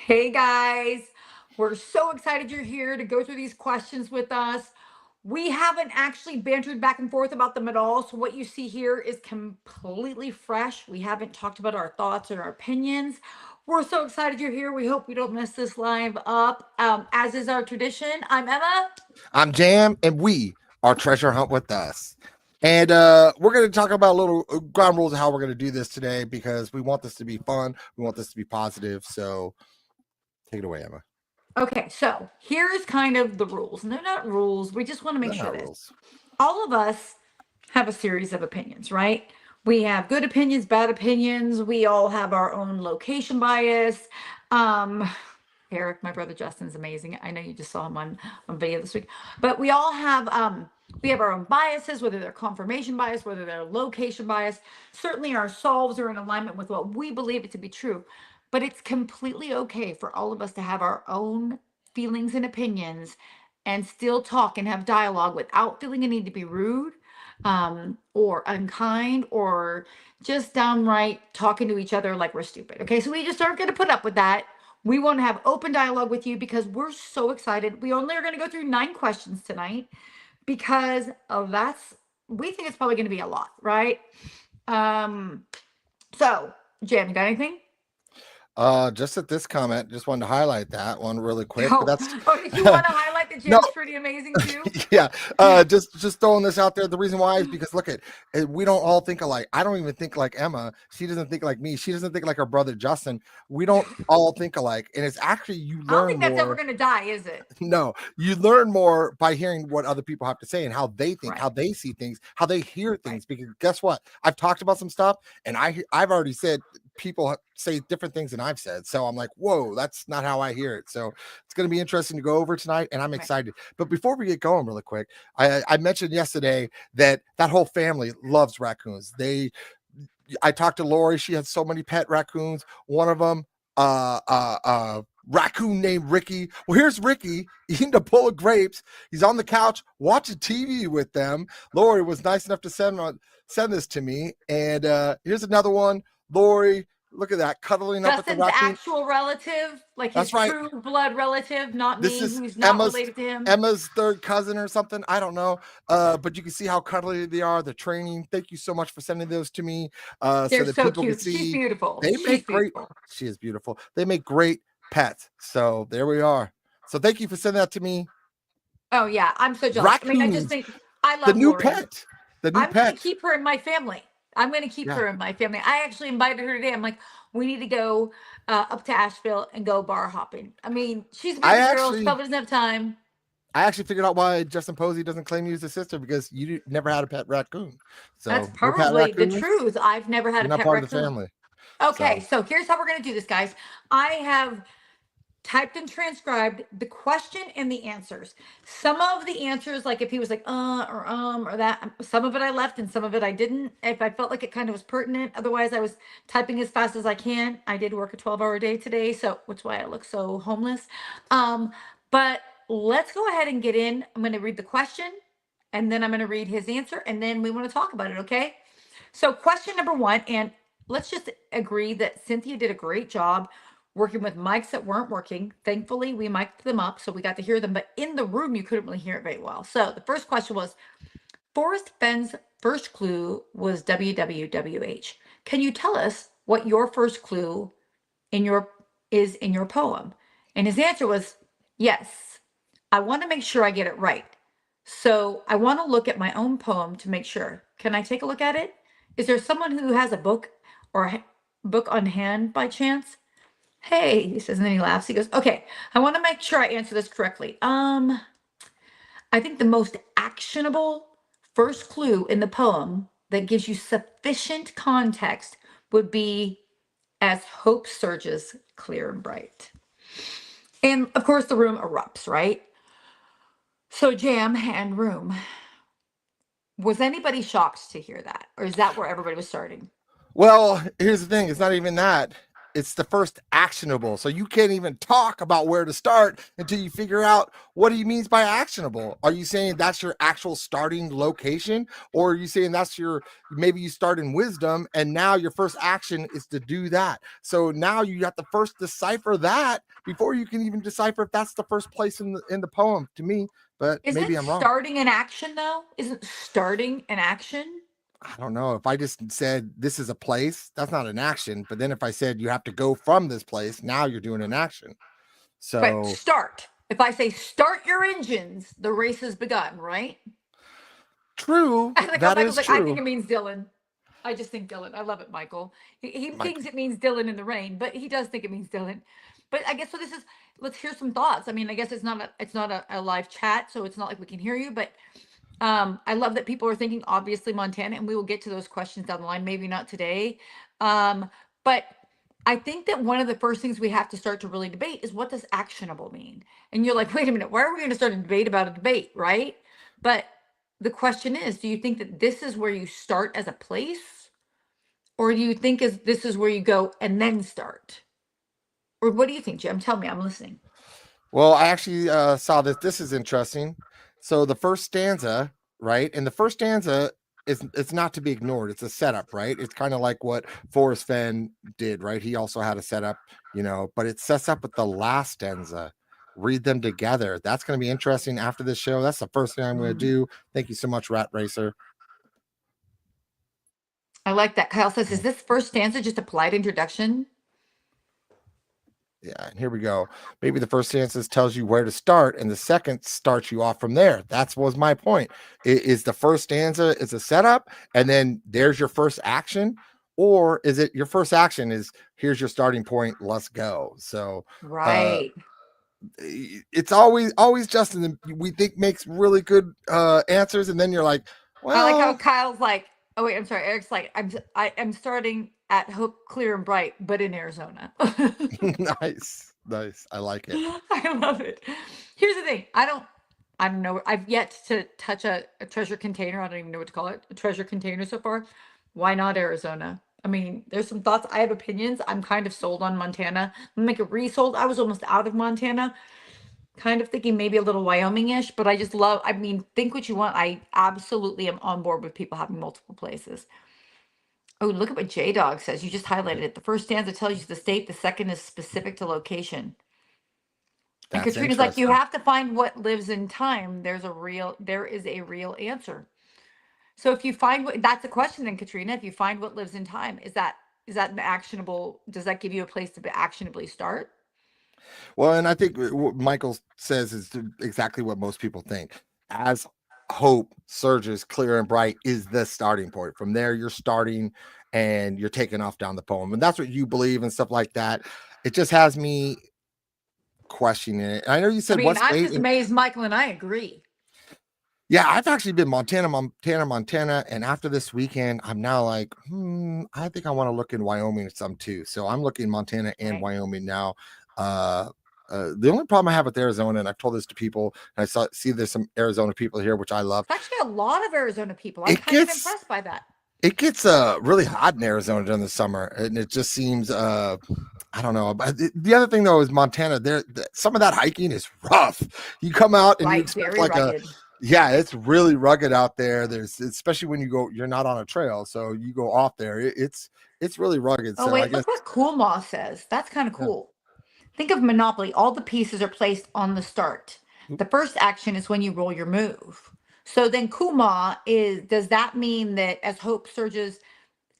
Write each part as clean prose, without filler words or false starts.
Hey guys, we're so excited you're here to go through these questions with us. We haven't actually bantered back and forth about them at all. So, what you see here is completely fresh. We haven't talked about our thoughts or our opinions. We're so excited you're here. We hope you don't mess this live up. As is our tradition, I'm Emma. I'm Jam, and we are Treasure Hunt with us. And we're going to talk about a little ground rules of how we're going to do this today because we want this to be fun. We want this to be positive. So take it away, Emma. Okay, so here's kind of the rules. And they're not rules. We just want to make They're sure not this. rules. All of us have a series of opinions, right? We have good opinions, bad opinions. We all have our own location bias. Um, Eric, my brother Justin's amazing. I know you just saw him on video this week. But we have our own biases, whether they're confirmation bias, whether they're location bias. Certainly our solves are in alignment with what we believe it to be true. But it's completely okay for all of us to have our own feelings and opinions and still talk and have dialogue without feeling a need to be rude or unkind or just downright talking to each other like we're stupid. Okay, so we just aren't going to put up with that. We want to have open dialogue with you because we're so excited. We only are going to go through 9 questions tonight because we think it's probably going to be a lot, right? Um, so, Jen, you got anything? Just at this comment, just wanted to highlight that one really quick. But Oh, that's did you want to highlight that no, Jen's pretty amazing too? yeah. Just throwing this out there. The reason why is because look at we don't all think alike. I don't even think like Emma. She doesn't think like me. She doesn't think like her brother Justin. We don't all think alike, and it's actually you I don't learn think that's ever more. going to die, is it? No, you learn more by hearing what other people have to say and how they think, Right, how they see things, how they hear right. things. Because guess what? I've talked about some stuff, and I've already said people say different things than I've said. So I'm like, whoa, that's not how I hear it. So it's going to be interesting to go over tonight, and I'm Right. excited. But before we get going, really quick, I mentioned yesterday that whole family loves raccoons. I talked to Lori. She has so many pet raccoons. One of them, raccoon named Ricky. Well, here's Ricky eating a bowl of grapes. He's on the couch watching TV with them. Lori was nice enough to send this to me. And here's another one. Lori, look at that, cuddling up with the Justin's raccoon. actual relative, like his That's right. true blood relative, not This me, is who's not related to him. Emma's third cousin or something. I don't know. But you can see how cuddly they are. The training. Thank you so much for sending those to me. So They're that so people can cute. She's see beautiful. they She's make great. beautiful. She is beautiful. They make great pets. So there we are. So thank you for sending that to me. Oh yeah, I'm so jealous. I mean, I just Raccoons, think I the love new Lori. pet. The new I'm going to pet. keep her in my family. I'm going to keep Yeah. her in my family. I actually invited her today. I'm like, we need to go up to Asheville and go bar hopping. I mean, she's a I busy girl. She actually probably doesn't have time. I actually figured out why Justin Posey doesn't claim you as a sister because you never had a pet raccoon. That's So no pet probably the raccoons. truth. I've never had You're a not pet part of the raccoon. family. Okay, So so here's how we're going to do this, guys. I have typed and transcribed the question and the answers. Some of the answers, like if he was like or that, some of it I left and some of it I didn't. If I felt like it kind of was pertinent. Otherwise, I was typing as fast as I can. I did work a 12-hour day today, so which is why I look so homeless. But let's go ahead and get in. I'm going to read the question and then I'm going to read his answer and then we want to talk about it, okay? So, question number 1, and let's just agree that Cynthia did a great job working with mics that weren't working. Thankfully, we mic'd them up so we got to hear them, but in the room, you couldn't really hear it very well. So, the first question was Forrest Fenn's first clue was WWWH. Can you tell us what your first clue in your poem? And his answer was yes. I want to make sure I get it right. So I want to look at my own poem to make sure. Can I take a look at it? Is there someone who has a book or a book on hand by chance? Hey, he says, and then he laughs. He goes, okay, I want to make sure I answer this correctly. I think the most actionable first clue in the poem that gives you sufficient context would be as hope surges clear and bright. And of course, the room erupts, right? So, Jam and room. Was anybody shocked to hear that? Or is that where everybody was starting? well, here's the thing. It's not even that. it's the first actionable. So you can't even talk about where to start until you figure out what he means by actionable. Are you saying that's your actual starting location? Or are you saying that's your, maybe you start in wisdom and now your first action is to do that? So now you have to first decipher that before you can even decipher if that's the first place in the poem to me. But Isn't maybe I'm wrong. starting an action though? Isn't starting an action? I don't know. If I just said this is a place, that's not an action. But then if I said you have to go from this place, now you're doing an action. But So start. If I say start your engines, the race has begun, right? true. I like how That Michael's is like, I think true. it means Dylan. I just think Dylan. I love it, Michael. He Mike. thinks it means Dylan in the rain, but he does think it means Dylan. But I guess so. This is. Let's hear some thoughts. I mean, I guess it's not a live chat, so it's not like we can hear you. But I love that people are thinking obviously Montana, and we will get to those questions down the line. Maybe not today, but I think that one of the first things we have to start to really debate is what does actionable mean? And you're like, wait a minute, why are we going to start a debate about a debate, right? But the question is, do you think that this is where you start as a place, or do you think this is where you go and then start? Or what do you think, Jim? Tell me, I'm listening. Well, I actually saw this. This is interesting. So the first stanza, right? And the first stanza is it's not to be ignored. It's a setup, right? It's kind of like what Forrest Fenn did, right? He also had a setup, but it sets up with the last stanza. Read them together. That's going to be interesting after this show. That's the first thing I'm going to Mm. do. Thank you so much, Rat Racer. I like that. Kyle says, is this first stanza just a polite introduction? Yeah, and here we go. Maybe the first stanza tells you where to start, and the second starts you off from there. That was my point. Is the first stanza is a setup, and then there's your first action, or is it your first action is here's your starting point, let's go. So Right. it's always Justin that we think makes really good answers, and then you're like, I like how well, Kyle's like, oh wait, I'm sorry. Eric's like, I'm starting at Hope Clear and Bright, but in Arizona. nice. I like it. I love it. Here's the thing. I don't know. I've yet to touch a treasure container. I don't even know what to call it. A treasure container so far. Why not Arizona? I mean, there's some thoughts. I have opinions. I'm kind of sold on Montana. I'm make it resold. I was almost out of Montana, kind of thinking maybe a little Wyoming-ish, but I just love, I mean, think what you want. I absolutely am on board with people having multiple places. Oh, look at what J Dog says. You just highlighted it. The first stanza tells you the state, the second is specific to location. And That's Katrina's like, you interesting. have to find what lives in time. There is a real answer. So if you find what, that's the question then, Katrina. If you find what lives in time, is that an actionable? Does that give you a place to actionably start? Well, and I think what Michael says is exactly what most people think. As hope surges clear and bright is the starting point. From there, you're starting and you're taking off down the poem. And that's what you believe and stuff like that. It just has me questioning it. I know you I said mean, what I'm state. just amazed Michael and I agree. Yeah, I've actually been Montana, and after this weekend, I'm now like, I think I want to look in Wyoming some too. So I'm looking Montana and Right. Wyoming now. Uh, the only problem I have with Arizona, and I've told this to people, and see there's some Arizona people here, which I love. It's actually a lot of Arizona people. I'm It kind of gets impressed by that. it gets really hot in Arizona during the summer, and it just seems I don't know. But the other thing though is Montana. Some of that hiking is rough. You come out and you Right. expect Very like a rugged. yeah, it's really rugged out there. There's especially when you're not on a trail, so you go off there. It's really rugged. Oh, So I wait, guess look what Cool Moss says. That's kind of yeah. cool. Think of Monopoly. All the pieces are placed on the start. Oop. The first action is when you roll your move. So then Kuma does that mean that as hope surges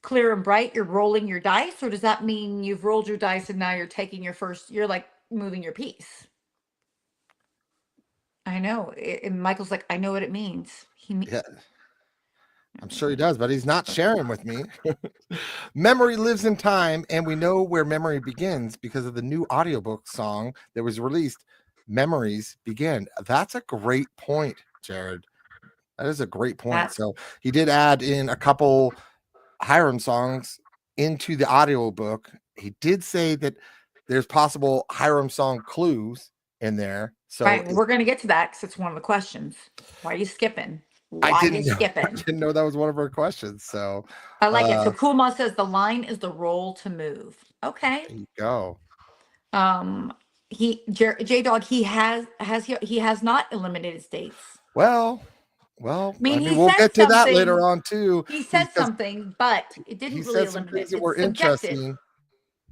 clear and bright, you're rolling your dice? Or does that mean you've rolled your dice and now you're taking you're like moving your piece? I know. And Michael's like, I know what it means. Yeah, I'm sure he does, but he's not sharing with me. Memory lives in time, and we know where memory begins because of the new audiobook song that was released. Memories begin. That's a great point, Jared. That is a great point. That's So he did add in a couple Hiram songs into the audiobook. He did say that there's possible Hiram song clues in there. So right. Well, we're going to get to that because it's one of the questions. Why are you skipping? I Why you didn't know I skipping? didn't know that was one of our questions. So I like it. So uh Cool Moss says the line is the roll to move. Okay. There you go. Um, J Dog, he has not eliminated states. Well, well, I mean, I mean, he we'll said get to that later something. on too. He He said says something, but it he didn't really said some eliminate. things that It's were subjective interesting.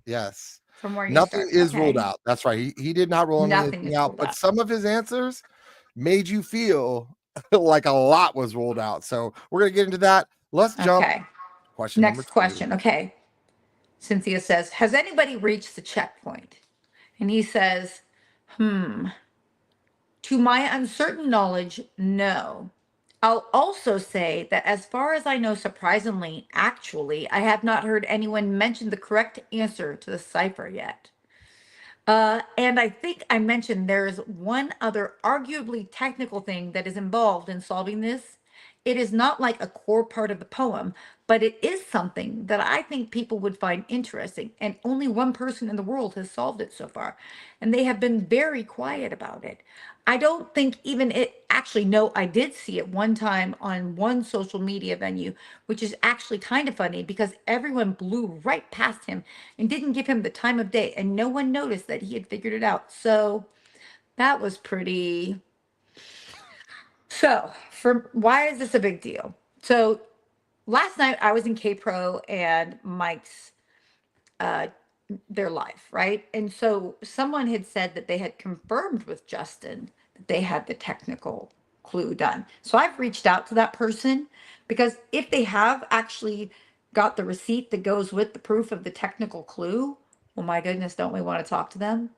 Yes. from where you Nothing start. is ruled Okay. out. That's right. He did not rule Nothing anything is out, ruled but out. some of his answers made you feel like a lot was ruled out. So we're gonna get into that. Let's jump Okay. question number Next 2. question. Okay. Cynthia says, has anybody reached the checkpoint? And he says, hmm, to my uncertain knowledge, no. I'll also say that as far as I know, surprisingly, actually, I have not heard anyone mention the correct answer to the cipher yet. And I think I mentioned there's one other arguably technical thing that is involved in solving this. It is not like a core part of the poem, but it is something that I think people would find interesting. And only one person in the world has solved it so far. And they have been very quiet about it. I don't think even it actually, no, I did see it one time on one social media venue, which is actually kind of funny because everyone blew right past him and didn't give him the time of day, and no one noticed that he had figured it out. So that was pretty. So, for why is this a big deal? So, last night I was in K Pro and Mike's uh their live, right? And so someone had said that they had confirmed with Justin that they had the technical clue done. So I've reached out to that person because if they have actually got the receipt that goes with the proof of the technical clue, well, my goodness, don't we want to talk to them?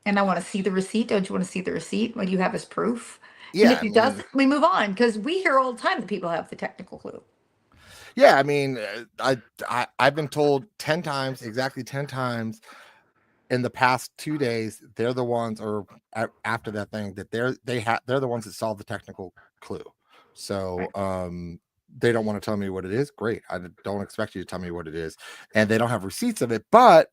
And I want to see the receipt. Don't you want to see the receipt? What do you have as proof? And Yeah, if I he does, mean, we move on because we hear all the time that people have the technical clue. yeah, I mean, I've been told 10 times, exactly 10 times in the past 2 days, they're the ones, or after that thing, that they're the ones that solved the technical clue. So, Right. they don't want to tell me what it is. Great. I don't expect you to tell me what it is, and they don't have receipts of it, but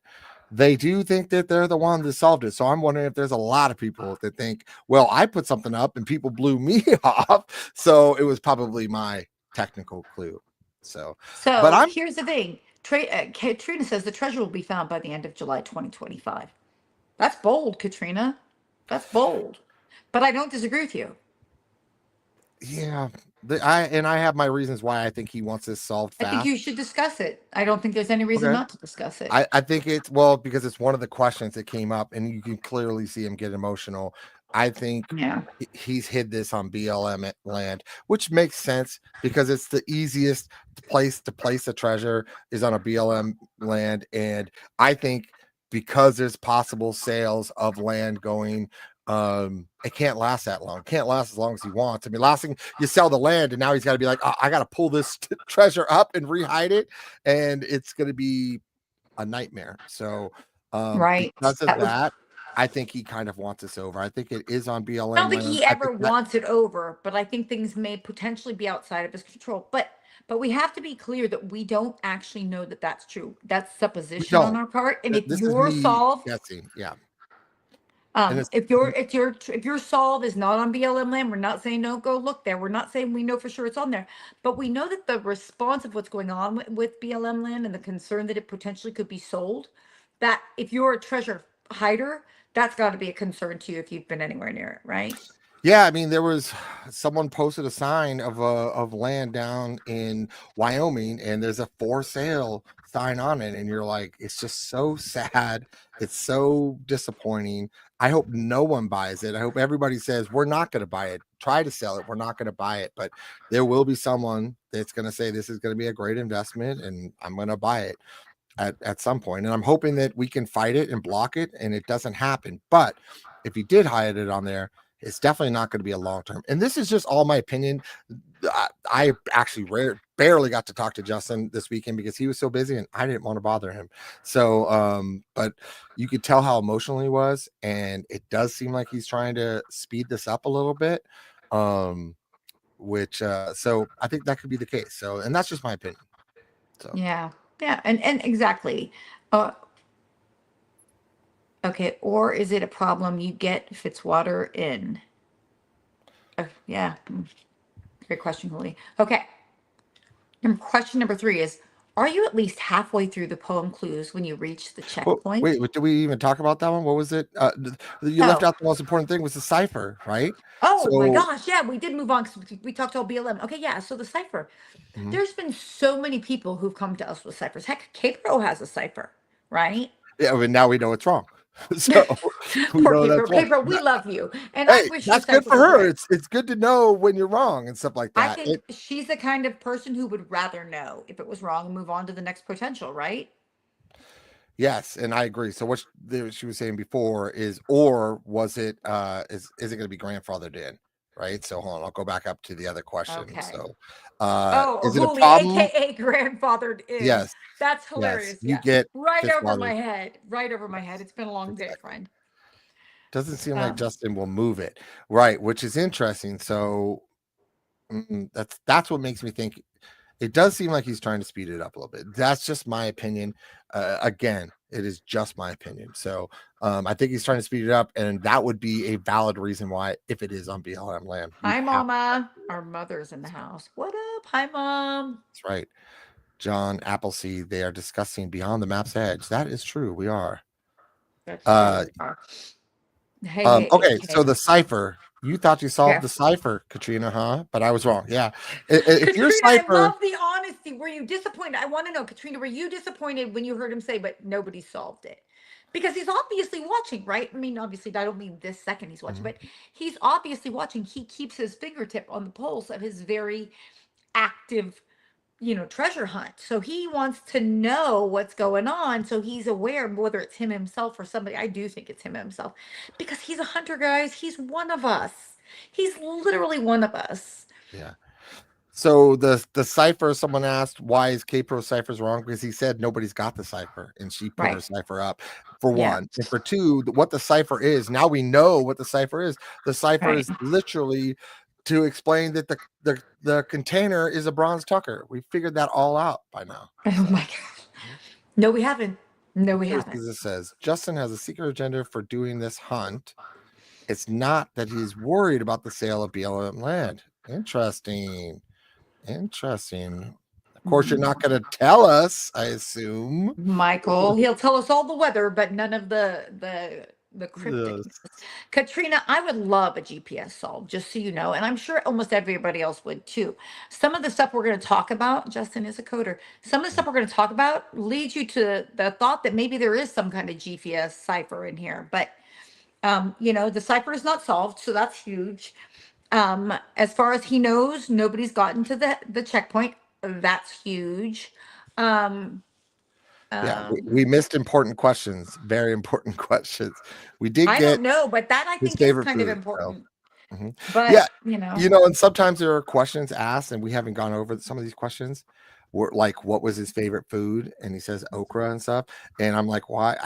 they do think that they're the one that solved it. So I'm wondering if there's a lot of people that think, well, I put something up and people blew me off, so it was probably my technical clue. So, but So I'm here's the thing. Katrina says the treasure will be found by the end of July 2025. That's bold, Katrina. That's bold. But I don't disagree with you. yeah, I have my reasons why I think he wants this solved I think fast. you should discuss it. I don't think there's any reason Okay. not to discuss it. I think it's, well, because it's one of the questions that came up and you can clearly see him get emotional. I think Yeah. he's hid this on BLM land, which makes sense because it's the easiest place to place a treasure is on a BLM land. And I think because there's possible sales of land going, it can't last that long. It can't last as long as he wants. I mean, last thing you sell the land and now he's got to be like, oh, I got to pull this treasure up and rehide it, and it's going to be a nightmare. So, Right. because of That would that, I think he kind of wants us over. I think it is on I don't BLM think land. he I ever think that wants it over, but I think things may potentially be outside of his control. But we have to be clear that we don't actually know that that's true. That's we supposition on don't. our part. And if This is your me solve, guessing. Yeah, and it's if your solve is not on BLM land, we're not saying don't go look there. We're not saying we know for sure it's on there, but we know that the response of what's going on with BLM land and the concern that it potentially could be sold, that if you're a treasure hider, that's got to be a concern to you if you've been anywhere near it, right? Yeah, I mean, there was someone posted a sign of land down in Wyoming, and there's a for sale sign on it, and you're like, it's just so sad. It's so disappointing. I hope no one buys it. I hope everybody says we're not going to buy it. Try to sell it. We're not going to buy it, but there will be someone that's going to say this is going to be a great investment, and I'm going to buy it at some point. And I'm hoping that we can fight it and block it and it doesn't happen. But if he did hide it on there, it's definitely not going to be a long term. And this is just all my opinion. I actually barely got to talk to Justin this weekend because he was so busy and I didn't want to bother him. So, but you could tell how emotional he was, and it does seem like he's trying to speed this up a little bit. Which so I think that could be the case. So, and that's just my opinion. So Yeah. Yeah. And exactly. Uh, okay. Or is it a problem you get Fitzwater in? Yeah. Great question, Julie. Okay. And question number three is, Are you at least halfway through the poem clues when you reach the Well, checkpoint? wait, did we even talk about that one? What was it? You left Oh, out the most important thing was the cipher, right? oh my So, gosh. Yeah, we did move on because we talked all BLM. Okay, yeah. So the cipher. mhm. There's been so many people who've come to us with ciphers. Heck, Capro has a cipher, right? Yeah, but now we know it's wrong. So we Poor know Capro. that's wrong. Capro, we love you. And I Hey, wish your that's good for cipher was her. right. It's good to know when you're wrong and stuff like I that. think she's the kind of person who would rather know if it was wrong and move on to the next potential, right? Yes, and I agree. So what she was saying before is, or was it is it going to be grandfathered in? Right. So hold on, I'll go back up to the other question. Okay. So Oh, is it a Hooli, problem? aka grandfathered in. Yes, That's yes. hilarious. You Yeah. get Right fifth over water. my head. Right over my head. Yes, It's been a long day, exactly. friend. Doesn't seem like Um, Justin will move it. Right, which is interesting. So that's what makes me think it does seem like he's trying to speed it up a little bit. That's just my opinion. Again, it is just my opinion. So I think he's trying to speed it up, and that would be a valid reason why, if it is on BLM land, you'd Hi, have to Mama. do it. Our mother's in the house. What up? Hi, Mom. That's right. John Appleseed, they are discussing beyond the map's edge. That is true. We are. That's true. Uh We are. Hey, hey, okay, hey. so the cipher. You thought you solved Okay. the cipher, Katrina, huh? But I was wrong. Yeah. If your Katrina, I cipher, love the honesty. Were you disappointed? I want to know, Katrina, were you disappointed when you heard him say, but nobody solved it? Because he's obviously watching, right? I mean, obviously, I don't mean this second he's watching, Mhm. but he's obviously watching. He keeps his fingertip on the pulse of his very active, treasure hunt. So he wants to know what's going on. So he's aware, whether it's him himself or somebody. I do think it's him himself because he's a hunter, guys. He's one of us. He's literally one of us. Yeah. So the cipher, someone asked why is K-Pro ciphers wrong? Because he said nobody's got the cipher, and she put her Right. cipher up for Yeah. one. And for two, what the cipher is. Now we know what the cipher is. The cipher Right. is literally to explain that the container is a bronze tucker. We figured that all out by now. Oh So my gosh. No, we haven't. No, we haven't. it says Justin has a secret agenda for doing this hunt. It's not that he's worried about the sale of BLM land. Interesting. Interesting. Of course, you're not going to tell us, I assume. Michael, he'll tell us all the weather, but none of the cryptic. Yes. Katrina, I would love a GPS solve, just so you know, and I'm sure almost everybody else would too. Some of the stuff we're going to talk about, Justin is a coder. Some of the stuff we're going to talk about leads you to the thought that maybe there is some kind of GPS cipher in here, but the cipher is not solved, so that's huge. As far as he knows, nobody's gotten to the checkpoint. That's huge. Um, Yeah, um, we missed important questions, very important questions. We did I get don't know, but that I his think is favorite kind of food. So, important. mhm. But Yeah, and sometimes there are questions asked, and we haven't gone over some of these questions. Like, what was his favorite food? And he says okra and stuff. And I'm like, why?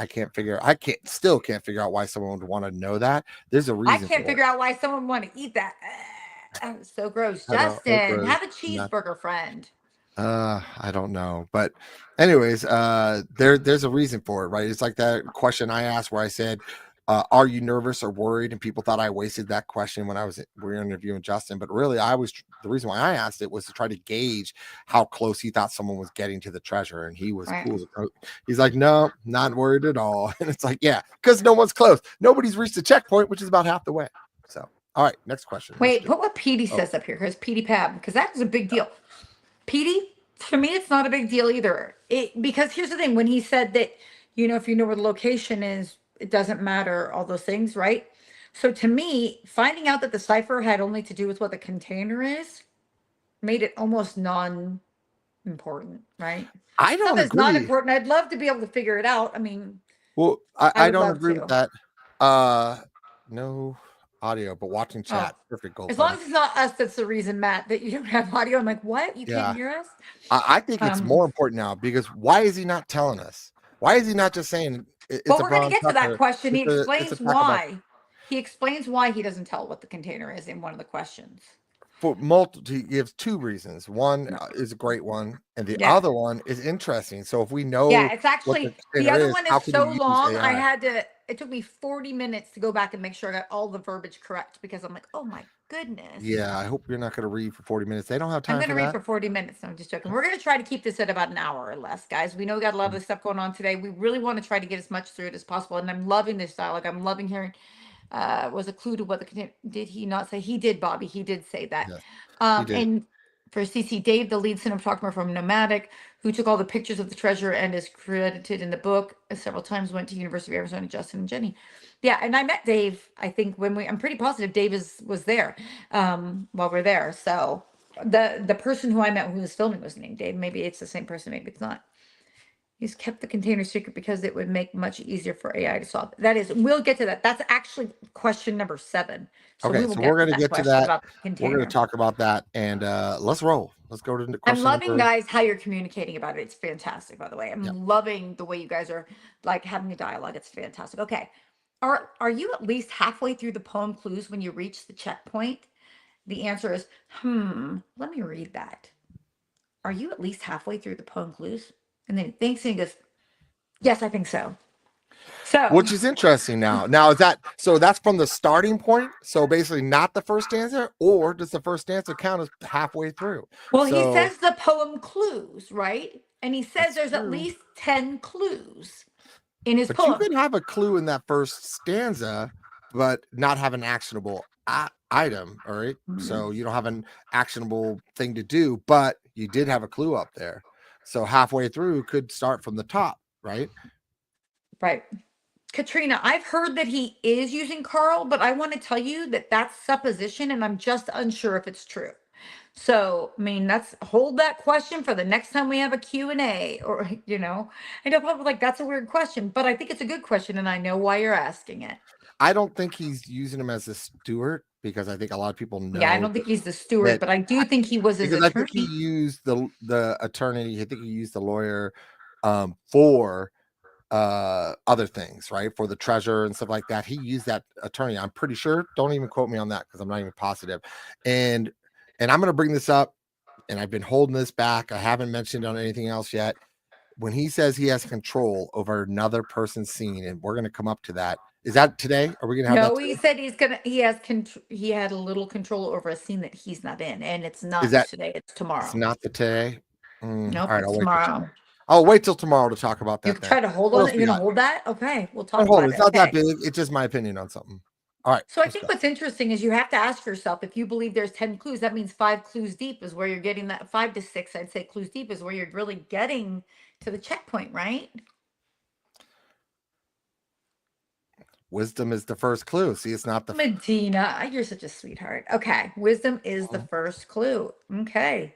Still can't figure out why someone would want to know that. There's a I reason can't for it. figure out why someone want to eat that. So gross. I know Justin, okra is have a not. cheeseburger, friend. I don't know. But anyways, there's a reason for it, right? It's like that question I asked where I said, are you nervous or worried? And people thought I wasted that question when we were interviewing Justin. But really, the reason why I asked it was to try to gauge how close he thought someone was getting to the treasure. And he was Right. cool. He's like, no, not worried at all. And it's like, yeah, because no one's close. Nobody's reached the checkpoint, which is about half the way. So, all right, next question. Let's Wait, do it. put what Petey Oh, says up here, because Petey Pab, because that is a big deal. Petey, to me, it's not a big deal either. Because here's the thing: when he said that, if you know where the location is, it doesn't matter, all those things, right? So to me, finding out that the cipher had only to do with what the container is made it almost non-important, right? I It's not don't that it's not agree. important. I'd love to be able to figure it out. I mean, Well, I I would don't love agree with to. that. No audio, but watching Oh, chat. Perfect gold as long plating. as it's not us, that's the reason, Matt, that you don't have audio. I'm like, what? You can't Yeah. hear us? I think it's Um, more important now because why is he not telling us? Why is he not just saying it's Well, a we're going to bronze get to that sucker? question. He It's a explains tackle box. why. He explains why he doesn't tell what the container is in one of the questions. for multiple, he gives two reasons. One is a great one, and the Yeah. other one is interesting. So if we Yeah, know it's what the actually the container other is, one is how can so you use long. AI? It took me 40 minutes to go back and make sure I got all the verbiage correct because I'm like, oh my goodness. Yeah, I hope you're not going to read for 40 minutes. They don't have I'm time going for to read that. for 40 minutes. No, I'm just joking. We're going to try to keep this at about an hour or less, guys. We know we got a lot of this stuff going on today. We really want to try to get as much through it as possible. And I'm loving this dialogue. I'm loving hearing was a clue to what the did he not say? He did, Bobby. He did say that. Yes, he did. And for CC Dave, the lead cinematographer from Nomadic, who took all the pictures of the treasure and is credited in the book several times, went to University of Arizona, Justin and Jenny. Yeah, and I met Dave. I think I'm pretty positive Dave was there while we're there. So the person who I met who was filming was named Dave. Maybe it's the same person. Maybe it's not. He's kept the container secret because it would make much easier for AI to solve. That is, we'll get to that. That's actually question number 7. So we Okay, will so we're get to going to that get to question that. about the We're going to container. talk about that, and let's roll. Let's go to I'm question loving, number. guys, how you're communicating about it. It's fantastic, by the way. Yeah. I'm loving the way you guys are like having a dialogue. It's fantastic. Okay. Are you at least halfway through the poem clues when you reach the checkpoint? The answer is, let me read that. Are you at least halfway through the poem clues? And then he thinks and he goes, yes, I think so. So Which is interesting now. Now, is that so? That's from the starting point. So basically, not the first stanza, or does the first stanza count as halfway through? well, he So says the poem clues, right? And he says that's there's at true. least 10 clues in his But you poem. can have a clue in that first stanza, but not have an actionable item. All right. Mhm. So you don't have an actionable thing to do, but you did have a clue up there. So halfway through could start from the top, right? Right. Katrina, I've heard that he is using Carl, but I want to tell you that that's supposition and I'm just unsure if it's true. So, I mean, let's hold that question for the next time we have a Q&A or, I know people are like, that's a weird question, but I think it's a good question and I know why you're asking it. I don't think he's using him as a steward because I think a lot of people Yeah, I know don't think he's the steward, that but I do think he was his because I think he attorney. used the attorney. I think he used the lawyer for other things, right? For the treasure and stuff like that. He used that attorney. I'm pretty sure. Don't even quote me on that because I'm not even positive. And and I'm gonna bring this up, and I've been holding this back. I haven't mentioned on anything else yet. When he says he has control over another person's scene, and we're gonna come up to that. Is that today? Are we gonna have that No, he today? said he had a little control over a scene that he's not in, and it's Is not that today, it's it's tomorrow. not the today? Nope, All right, it's I'll wait till tomorrow. tomorrow. I'll wait till tomorrow to talk about You that then. try to hold What on else it. we You're gonna got? hold that? Okay, we'll Don't talk hold it. about It's it. not that Okay. big. It's just my opinion on something. All right, So I let's think go. what's interesting is you have to ask yourself if you believe there's 10 clues, that means 5 clues deep is where you're getting that 5 to 6, I'd say clues deep is where you're really getting to the checkpoint, right? Wisdom is the first clue. See, it's not the Medina, you're such a sweetheart. Okay, wisdom is the first clue. Okay.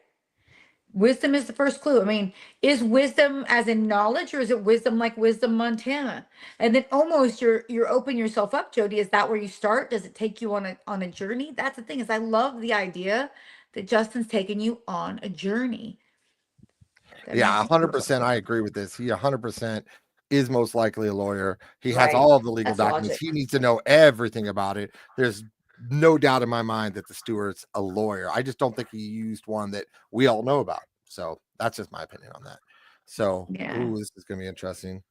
Wisdom is the first clue. I mean, is wisdom as in knowledge, or is it wisdom like wisdom Montana? And then almost you're opening yourself up, Jody. Is that where you start? Does it take you on a journey? That's the thing, is I love the idea that Justin's taking you on a journey. That Yeah, makes me feel so 100%. I good. agree with this. He 100% is most likely a lawyer. He has Right. all of the legal That's documents. logic. He needs to know everything about it. There's no doubt in my mind that the steward's a lawyer. I just don't think he used one that we all know about. So that's just my opinion on that. So, Yeah. ooh, this is gonna be interesting.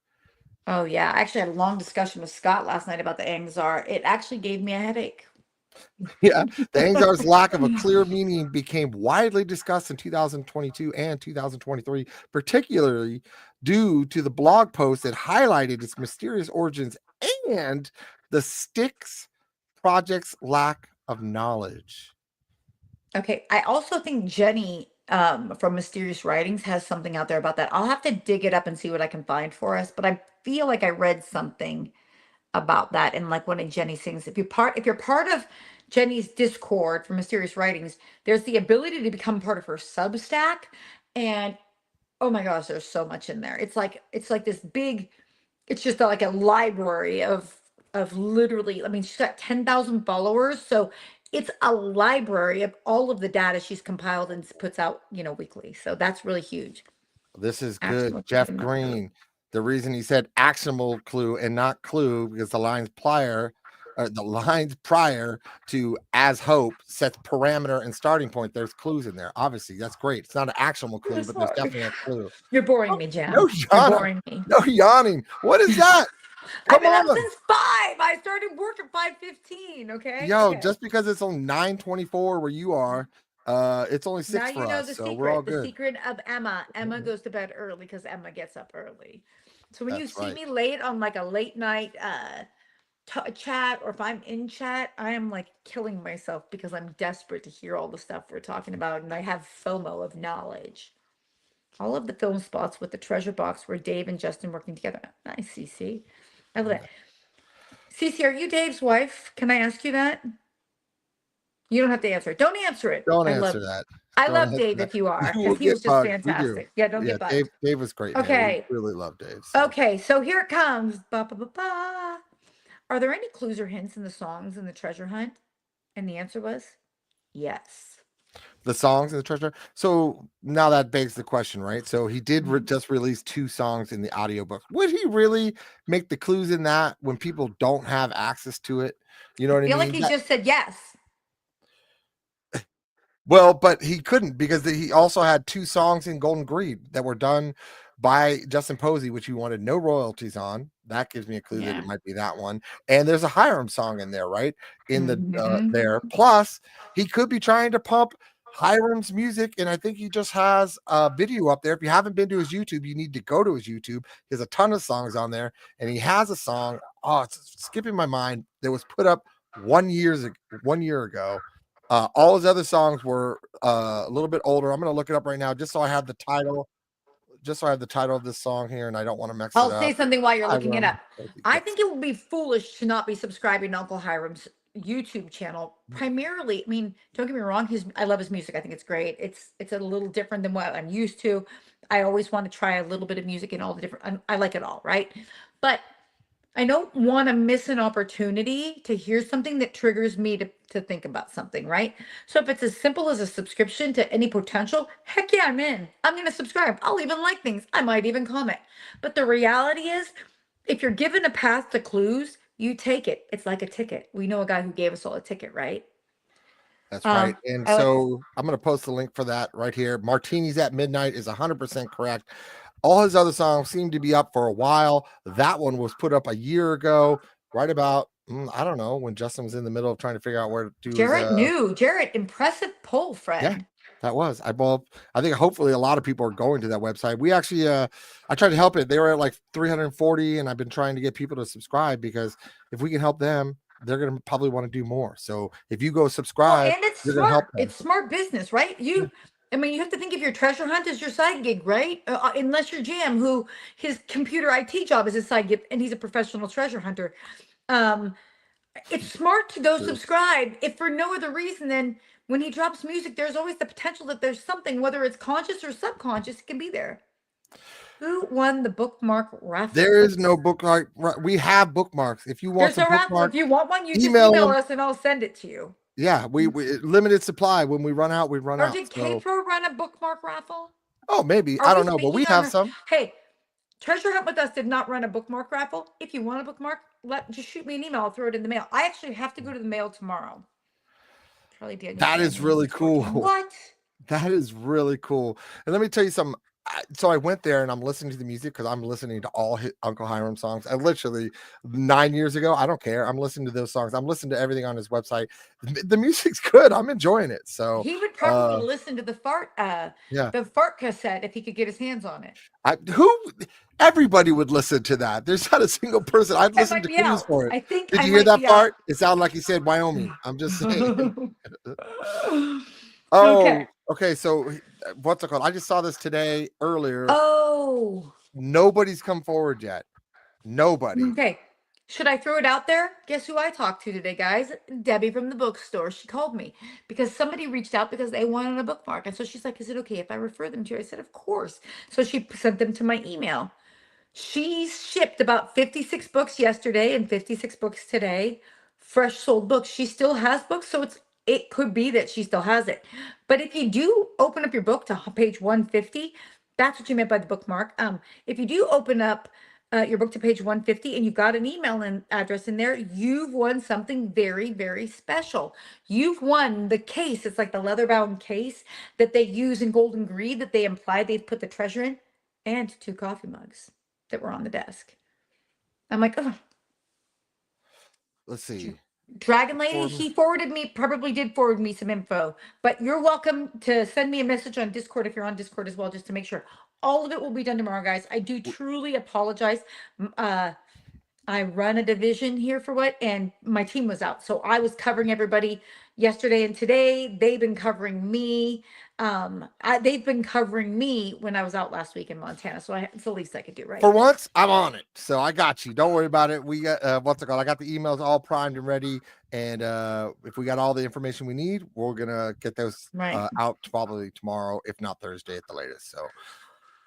Oh yeah. I actually had a long discussion with Scott last night about the Angzar. It actually gave me a headache. Yeah, the Angzar's lack of a clear meaning became widely discussed in 2022 and 2023, particularly due to the blog post that highlighted its mysterious origins and the Styx project's lack of knowledge. Okay, I also think Jenny from Mysterious Writings has something out there about that. I'll have to dig it up and see what I can find for us, but I feel like I read something about that in like one of Jenny's things. If you're part of Jenny's Discord for Mysterious Writings, there's the ability to become part of her Substack, and oh my gosh, there's so much in there. It's like this big, it's just like a library of literally, I mean, she's got 10,000 followers, so it's a library of all of the data she's compiled and puts out, weekly. So that's really huge. This is good. Actionable clues Jeff and not clues. Green. The reason he said actionable clue and not clue because the line's plier the lines prior to as hope sets parameter and starting point. There's clues in there. Obviously, that's great. It's not an actionable clue, but there's Sorry. definitely a clue. You're boring Oh, me, no Jam. You're yawning. boring me. No yawning. What is that? I've Come been up on. since 5. I started work at 5:15. Okay. Yo, Okay. just because it's only 9:24 where you are, it's only Now 6 you for know us, the so we're all secret. The good. secret of Emma. Emma goes to bed early because Emma gets up early. So when you That's see right. me late on like a late night chat, or if I'm in chat, I am like killing myself because I'm desperate to hear all the stuff we're talking about, and I have FOMO of knowledge. All of the film spots with the treasure box where Dave and Justin working together. Nice, Cece. I love it. Cece, are you Dave's wife? Can I ask you that? You don't have to answer it. Don't answer it. Don't I answer love that. I Don't love answer Dave that. if you are, You because will he get was just bugged. We do. fantastic. Yeah, don't Yeah, get bugged. Dave was great in here. We Okay. really love Dave. So Okay, so here it comes. Ba, ba, ba, ba. Are there any clues or hints in the songs in the treasure hunt? And the answer was yes. the songs in the treasure. So now that begs the question, right? So he did Mhm. just release 2 songs in the audiobook. Would he really make the clues in that when people don't have access to it? You know I what I feel like mean? he just said yes. Well, but he couldn't because he also had 2 songs in Golden Greed that were done by Justin Posey, which he wanted no royalties on. That gives me a clue that it Yeah. might be that one. And there's a Hiram song in there, right? In the Mhm. there. Plus, he could be trying to pump Hiram's music, and I think he just has a video up there. If you haven't been to his YouTube, you need to go to his YouTube. He has a ton of songs on there, and he has a song. Oh, it's skipping my mind. That was put up 1 year ago. All his other songs were a little bit older. I'm gonna look it up right now just so I have the title, just so I have the title of this song here, and I don't want to mix it I'll say up. something while you're looking it Hiram, up. I yes. think it would be foolish to not be subscribing to Uncle Hiram's YouTube channel. Primarily, I mean, don't get me wrong, his I love his music. I think it's great. It's a little different than what I'm used to. I always want to try a little bit of music and all the different I like it all, right? But I don't want to miss an opportunity to hear something that triggers me to think about something, right? So if it's as simple as a subscription to any potential, heck yeah, I'm in. I'm going to subscribe. I'll even like things. I might even comment. But the reality is, if you're given a path to clues, you take it. It's like a ticket. We know a guy who gave us all a ticket, right? That's right. And I like so I'm going to post the link for that right here. Martinis at Midnight is 100% correct. All his other songs seem to be up for a while. That one was put up a year ago, right about, I don't know, when Justin was in the middle of trying to figure out where to do his Jarrett knew. Jarrett, impressive pull, yeah, friend. that was. I think hopefully a lot of people are going to that website. We actually I tried to help it. They were at like 340 and I've been trying to get people to subscribe because if we can help them, they're going to probably want to do more. So if you go Well, subscribe, and it's you're going to help smart. them. It's smart business, right? Yeah. I mean, you have to think of your treasure hunt as your side gig, right? Unless you're Jam, who his computer IT job is his side gig, and he's a professional treasure hunter. Um, it's smart to go True. subscribe, if for no other reason than when he drops music, there's always the potential that there's something, whether it's conscious or subconscious, it can be there. Who won the bookmark raffle? There is no bookmark. We have bookmarks. If you want There's some no raffle. If bookmarks, you want one, you just email email them. us and I'll send it to you. Yeah, we limited supply. When we run out, we run Or out. did K So, Pro run a bookmark raffle? oh, maybe Are I we don't know, but we speaking have on? some. Hey, Treasure Hunt with Us did not run a bookmark raffle. If you want a bookmark, just shoot me an email. I'll throw it in the mail. I actually have to go to the mail tomorrow. Charlie Daniels That band is name really is 14. cool. What? That is really cool. And let me tell you something. So I went there and I'm listening to the music because I'm listening to all Uncle Hiram songs. I literally 9 years ago, I don't care. I'm listening to those songs. I'm listening to everything on his website. The music's good. I'm enjoying it. So, He would probably uh, listen to yeah, the fart cassette if he could get his hands on it. who everybody would listen to that. There's not a single person. I'd I listen might to be clues out. for it. I think Did I you hear might that be out. part? It sounded like he said Wyoming. I'm just saying. Okay. Oh, okay. So what's it called? I just saw this today earlier. Oh. Nobody's come forward yet. Nobody. Okay. Should I throw it out there? Guess who I talked to today, guys? Debbie from the bookstore. She called me because somebody reached out because they wanted a bookmark. And so she's like, is it okay if I refer them to you? I said, of course. So she sent them to my email. She shipped about 56 books yesterday and 56 books today. Fresh sold books. She still has books, so it could be that she still has it. But if you do open up your book to page 150, that's what you meant by the bookmark. If you do open up your book to page 150 and you've got an email address in there, you've won something very, very special. You've won the case. It's like the leather bound case that they use in Golden Greed that they implied they'd put the treasure in, and 2 coffee mugs that were on the desk. I'm like, oh, Let's see. Dragon Lady, For- he forwarded me, probably did forward me some info, but you're welcome to send me a message on Discord if you're on Discord as well, just to make sure. All of it will be done tomorrow, guys. I do truly apologize. I run a division here for what, and my team was out. So I was covering everybody yesterday and today. They've been covering me. They've been covering me when I was out last week in Montana. So it's the least I could do, right? For once, I'm on it. So I got you. Don't worry about it. We got what's it called? I got the emails all primed and ready. And if we got all the information we need, we're gonna get those out probably tomorrow, if not Thursday at the latest. So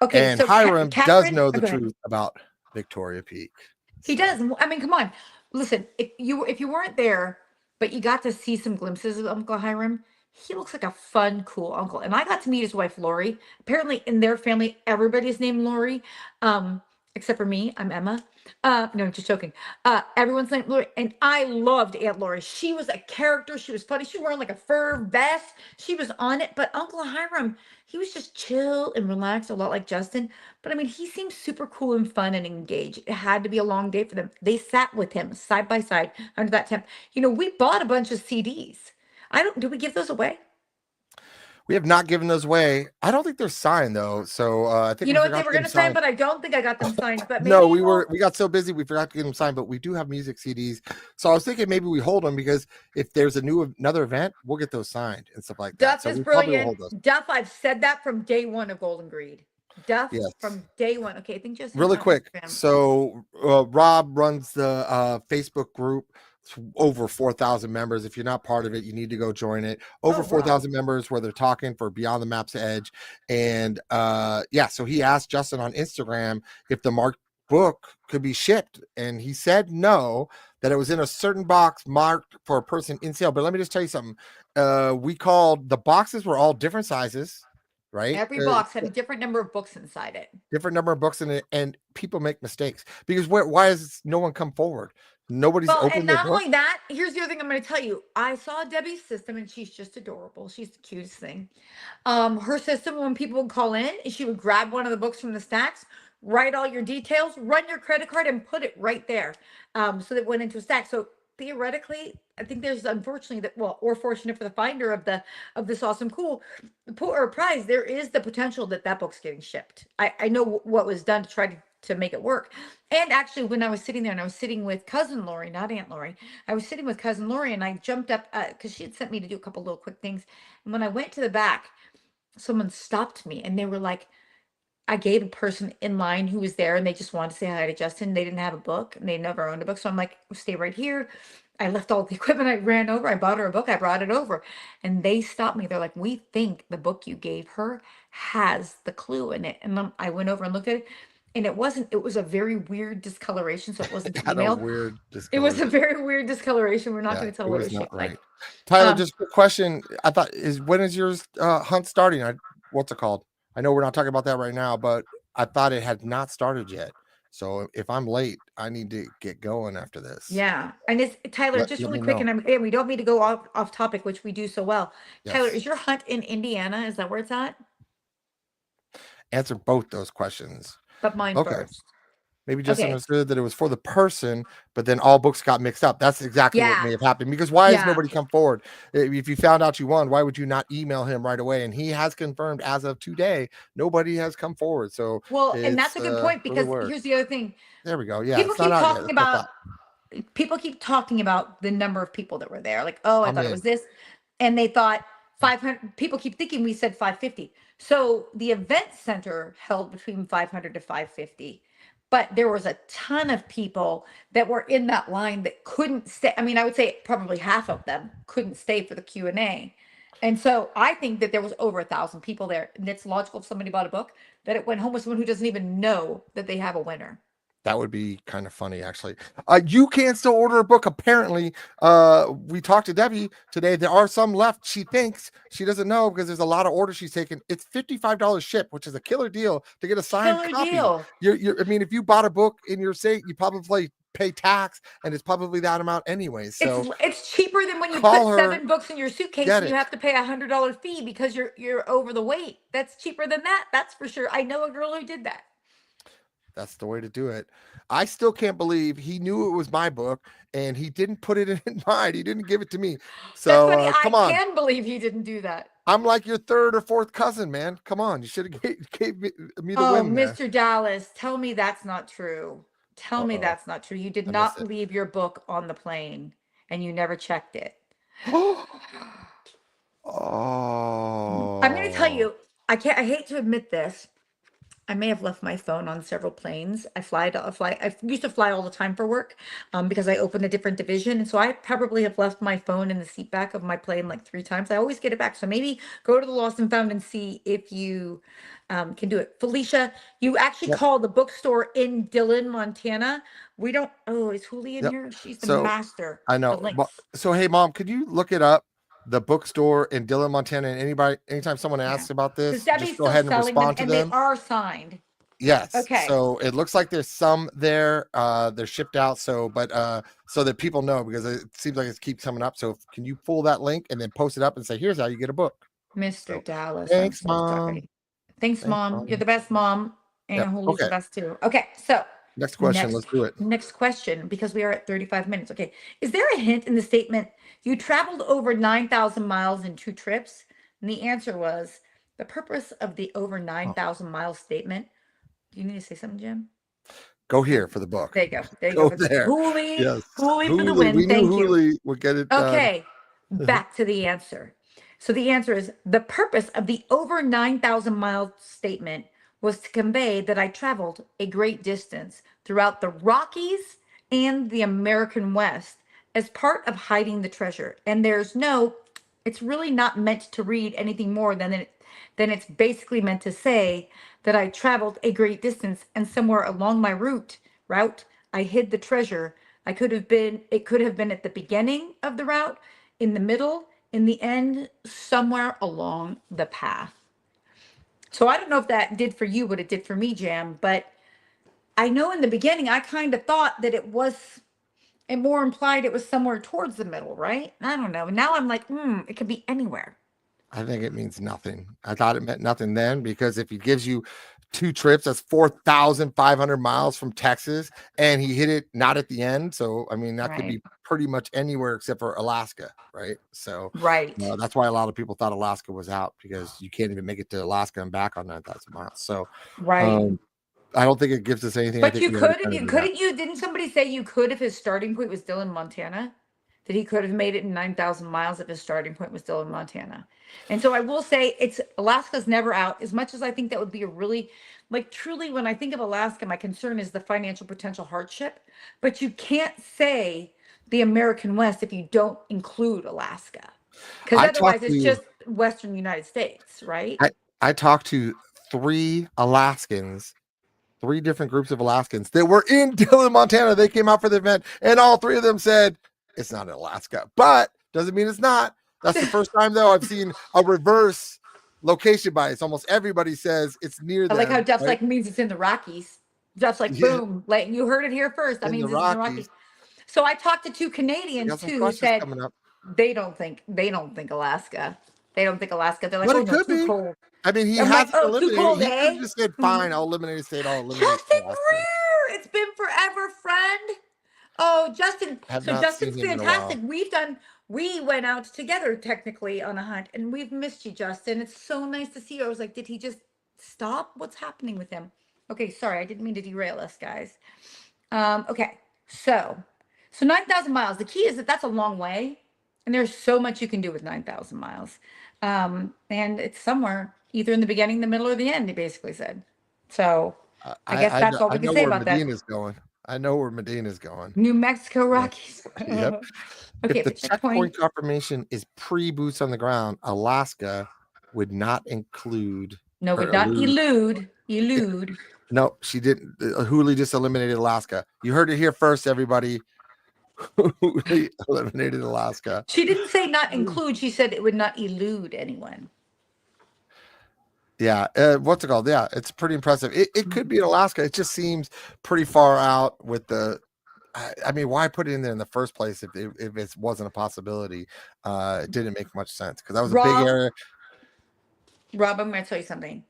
okay. And So Hiram does Catherine, know the go ahead. truth about Victoria Peak. He does. I mean, come on. Listen, if you weren't there, but you got to see some glimpses of Uncle Hiram, he looks like a fun, cool uncle. And I got to meet his wife Lori. Apparently, in their family, everybody's named Lori, except for me. I'm Emma. No, I'm just joking. Everyone's named Lori, and I loved Aunt Lori. She was a character. She was funny. She was wearing like a fur vest. She was on it. But Uncle Hiram, he was just chill and relaxed, a lot like Justin. But I mean, he seemed super cool and fun and engaged. It had to be a long day for them. They sat with him side by side under that tent. You know, we bought a bunch of CDs. Did we give those away? We have not given those away. I don't think they're signed though. So I think you know what they were going to sign, but I don't think I got them signed. But maybe no, we got so busy we forgot to get them signed. But we do have music CDs. So I was thinking maybe we hold them because if there's another event, we'll get those signed and stuff like that. Duff is brilliant. Duff, I've said that from day one of Golden Greed. Duff from day one. Okay, I think just really quick. So Rob runs the Facebook group. Over 4,000 members. If you're not part of it, you need to go join it. Over 4,000 members where they're talking for Beyond the Map's Edge. And so he asked Justin on Instagram if the marked book could be shipped. And he said no, that it was in a certain box marked for a person in sale. But let me just tell you something. We called the boxes were all different sizes. Right? Every box had a different number of books inside it. Different number of books in it, and people make mistakes because why has no one come forward? Nobody's opened and not only that, here's the other thing I'm going to tell you. I saw Debbie's system, and she's just adorable. She's the cutest thing. Her system, when people would call in, she would grab one of the books from the stacks, write all your details, run your credit card, and put it right there, so that it went into a stack. So theoretically, I think there's unfortunately or fortunate for the finder of this awesome cool or prize, there is the potential that book's getting shipped. I know what was done to try to make it work. And actually, when I was sitting there and I was sitting with cousin Lori, not Aunt Lori, I was sitting with cousin Lori and I jumped up because she had sent me to do a couple little quick things. And when I went to the back, someone stopped me and they were like, I gave a person in line who was there and they just wanted to say hi to Justin. They didn't have a book and they never owned a book. So I'm like, stay right here. I left all the equipment. I ran over. I bought her a book. I brought it over. And they stopped me. They're like, we think the book you gave her has the clue in it. And I went over and looked at it. And it was a very weird discoloration. So it wasn't emailed. It was a very weird discoloration. We're not going to tell what it shaped like. Tyler, just a question. I thought when is yours hunt starting? What's it called? I know we're not talking about that right now, but I thought it had not started yet. So if I'm late, I need to get going after this. Yeah. And it's Tyler, just really quick, and we don't need to go off topic, which we do so well. Yes. Tyler, is your hunt in Indiana? Is that where it's at? Answer both those questions. But mine first. Maybe just understood that it was for the person, but then all books got mixed up. That's exactly what may have happened. Because why has nobody come forward? If you found out you won, why would you not email him right away? And he has confirmed as of today, nobody has come forward. So and that's a good point because here's the other thing. There we go. Yeah. People keep talking about the number of people that were there. Like, oh, I thought it was this. And they thought 500. People keep thinking we said 550. So the event center held between 500 to 550. But there was a ton of people that were in that line that couldn't stay. I mean, I would say probably half of them couldn't stay for the Q&A. And so I think that there was over 1,000 people there. And it's logical if somebody bought a book that it went home with someone who doesn't even know that they have a winner. That would be kind of funny, actually. You can still order a book. Apparently, we talked to Debbie today. There are some left. She thinks she doesn't know because there's a lot of orders she's taken. It's $55 ship, which is a killer deal to get a signed Killer copy. deal. I mean, if you bought a book in your state, you probably pay tax, and it's probably that amount anyway. So It's cheaper than when you call put her, 7 books in your suitcase get and you it. have to pay $100 fee because you're over the weight. That's cheaper than that. That's for sure. I know a girl who did that. That's the way to do it. I still can't believe he knew it was my book and he didn't put it in mine. He didn't give it to me. That's So funny. I come on. can believe he didn't do that. I'm like your third or fourth cousin, man. Come on. You should have gave me the Oh, win there. Mr. Dallas, tell me that's not true. Tell me Uh-oh. that's not true. You did I missed not it. leave your book on the plane and you never checked it. Oh. I'm going to tell you, I hate to admit this. I may have left my phone on several planes. I used to fly all the time for work, because I opened a different division. And so I probably have left my phone in the seat back of my plane like 3 times. I always get it back. So maybe go to the Lost and Found and see if you can do it. Felicia, you actually Yep. called the bookstore in Dillon, Montana. We don't, oh, is Julie in Yep. here? She's the So master I of know. links. So hey, mom, could you look it up? The bookstore in Dillon, Montana, and anytime someone Yeah. asks about Because this, Debbie's just go still ahead and selling them respond to and they them. are signed. Yes. Okay. So it looks like there's some there. They're shipped out. So that people know, because it seems like it keeps coming up. So can you pull that link and then post it up and say, here's how you get a book? Mr. So Dallas, I'm thanks, so mom. sorry. Thanks, Thanks, Mom. Mom. You're the best mom. And Yep. Julie's the Okay. best too. Okay, so Next question. Let's do it. next question, because we are at 35 minutes. Okay. Is there a hint in the statement, you traveled over 9,000 miles in 2 trips? And the answer was the purpose of the over 9,000 miles statement. Do you need to say something, Jim? Go here for the book. There you go. There you Go go. there. Yes. Julie for the Hooley. win. We knew Thank you. Hooley would get it done. Okay, back to the answer. So the answer is the purpose of the over 9,000 mile statement was to convey that I traveled a great distance throughout the Rockies and the American West as part of hiding the treasure. And it's really not meant to read anything more than it's basically meant to say that I traveled a great distance and somewhere along my route, I hid the treasure. It could have been at the beginning of the route, in the middle, in the end, somewhere along the path. So I don't know if that did for you what it did for me, Jam, but I know in the beginning I kind of thought that it was, and more implied it was somewhere towards the middle, right? I don't know. Now I'm like, it could be anywhere. I think it means nothing. I thought it meant nothing then, because if he gives you 2 trips, that's 4,500 miles from Texas, and he hit it not at the end. So, I mean, that could be pretty much anywhere except for Alaska, right? So, right. That's why a lot of people thought Alaska was out, because you can't even make it to Alaska and back on 9,000 miles. So, right. I don't think it gives us anything. But didn't somebody say you could if his starting point was still in Montana? That he could have made it in 9,000 miles if his starting point was still in Montana. And so I will say Alaska's never out, as much as I think that would be a really, like, truly, when I think of Alaska, my concern is the financial potential hardship. But you can't say the American West if you don't include Alaska, because otherwise it's just Western United States, right? I talked to 3 Alaskans, 3 different groups of Alaskans that were in Dillon, Montana. They came out for the event, and all 3 of them said it's not in Alaska, but doesn't mean it's not. That's the first time, though, I've seen a reverse location bias. Almost everybody says it's near them. I like how Jeff's like means it's in the Rockies. Jeff's like, boom, like, you heard it here first. That means it's in the Rockies. So I talked to 2 Canadians too who said they don't think Alaska. They don't think Alaska. They're like, but it could be. Cold. I mean, he has eliminated. Cold, he could have just said, "Fine, I'll eliminate a state. I'll eliminate." Justin Greer, it's been forever, friend. Oh, Justin. So Justin's fantastic. We went out together technically on a hunt, and we've missed you, Justin. It's so nice to see you. I was like, did he just stop? What's happening with him? Okay, sorry, I didn't mean to derail us, guys. Okay, so 9,000 miles. The key is that's a long way, and there's so much you can do with 9,000 miles. And it's somewhere either in the beginning, the middle, or the end, he basically said. So I guess that's all we can say about that. I know where Medina's going. New Mexico Rockies. Yep. Okay, if the checkpoint confirmation is pre-boots on the ground, Alaska would not include No, Or but not elude. elude. Elude. No, she didn't. Hooley just eliminated Alaska. You heard it here first, everybody. Hooley eliminated Alaska. She didn't say not include. She said it would not elude anyone. Yeah, what's it called? Yeah, it's pretty impressive. It could be in Alaska. It just seems pretty far out with the. I mean, why put it in there in the first place if it wasn't a possibility? It didn't make much sense because that was a big Rob, area. Rob, I'm going to tell you something.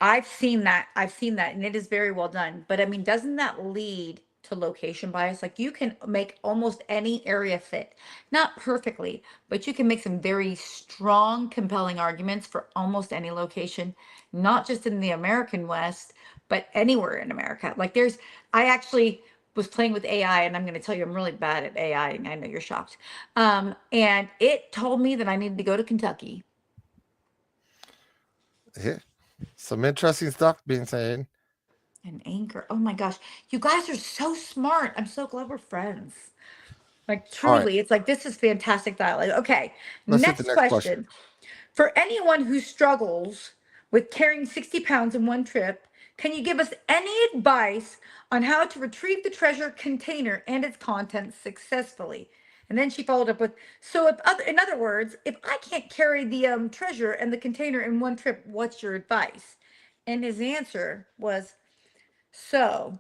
I've seen that. I've seen that, and it is very well done. But I mean, doesn't that lead to location bias? Like you can make almost any area fit, not perfectly, but you can make some very strong, compelling arguments for almost any location, not just in the American West, but anywhere in America. Like I actually was playing with AI, and I'm going to tell you, I'm really bad at AI, and I know you're shocked. And it told me that I needed to go to Kentucky. Yeah, some interesting stuff being said. And Anchor. Oh my gosh. You guys are so smart. I'm so glad we're friends. Like All right, truly, it's like this is fantastic dialogue. Okay. let's hit the Next next question. question. For anyone who struggles with carrying 60 pounds in one trip, can you give us any advice on how to retrieve the treasure container and its contents successfully? And then she followed up with, so if other, in other words, if I can't carry the treasure and the container in one trip, what's your advice? And his answer was, so,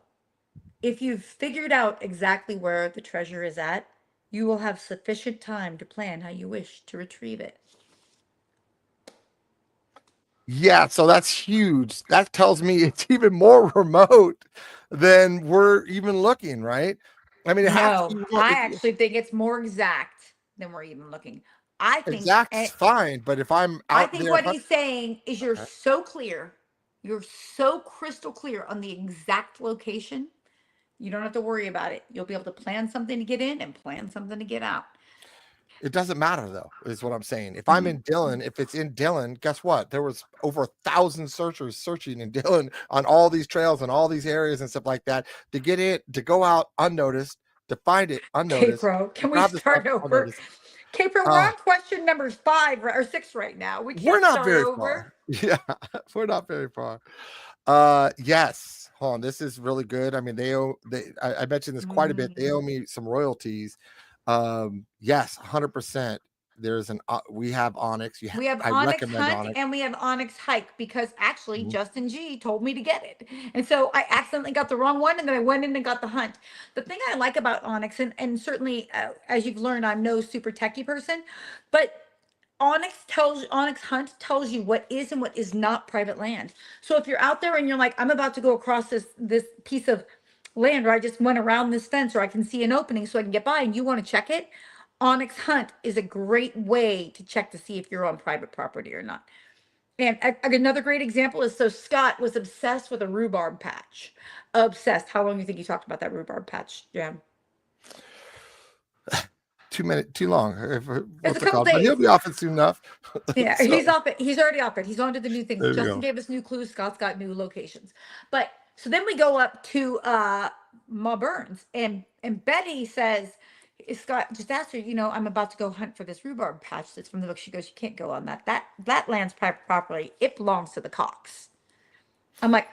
if you've figured out exactly where the treasure is at, you will have sufficient time to plan how you wish to retrieve it. Yeah, so that's huge. That tells me it's even more remote than we're even looking, right? I mean, it has to be No, remote. I actually think it's more exact than we're even looking. I think, Exact's and fine, but if I'm I out think there, what he's saying is okay, you're so crystal clear on the exact location. You don't have to worry about it. You'll be able to plan something to get in and plan something to get out. it doesn't matter though, is what I'm saying. If I'm Mhm. in Dillon, if it's in Dillon, guess what? There was over 1,000 searchers searching in Dillon on all these trails and all these areas and stuff like that to get it, to go out unnoticed, to find it unnoticed, K-Pro, to can we grab the stuff start over? unnoticed. K-Pro, we're Uh, on question number 5 or 6 right now. We we're can't not start very over. far. Yeah, we're not very far. Yes. Hold on. This is really good. I mean, I mentioned this quite a bit. They owe Mm. me some royalties. Yes, 100%. There's we have Onyx. We have I Onyx recommend Hunt Onyx. and we have Onyx Hike because actually Mhm. Justin G told me to get it. And so I accidentally got the wrong one and then I went in and got the Hunt. The thing I like about Onyx, and certainly as you've learned, I'm no super techie person, but Onyx Hunt tells you what is and what is not private land. So if you're out there and you're like, I'm about to go across this piece of land, or I just went around this fence, or I can see an opening so I can get by, and you want to check it, Onyx Hunt is a great way to check to see if you're on private property or not. And another great example is, so Scott was obsessed with a rhubarb patch. Obsessed. How long do you think he talked about that rhubarb patch? Yeah. 2 minutes, too long. It's a What's it couple called? But he'll days. be off it soon enough. Yeah, So he's off it. He's already off it. He's on to the new things. there you Justin go. gave us new clues. Scott's got new locations. But so then we go up to Ma Burns, and Betty says, Scott just asked her, I'm about to go hunt for this rhubarb patch that's from the book. She goes, you can't go on that. That land's private property. It belongs to the Cox. I'm like,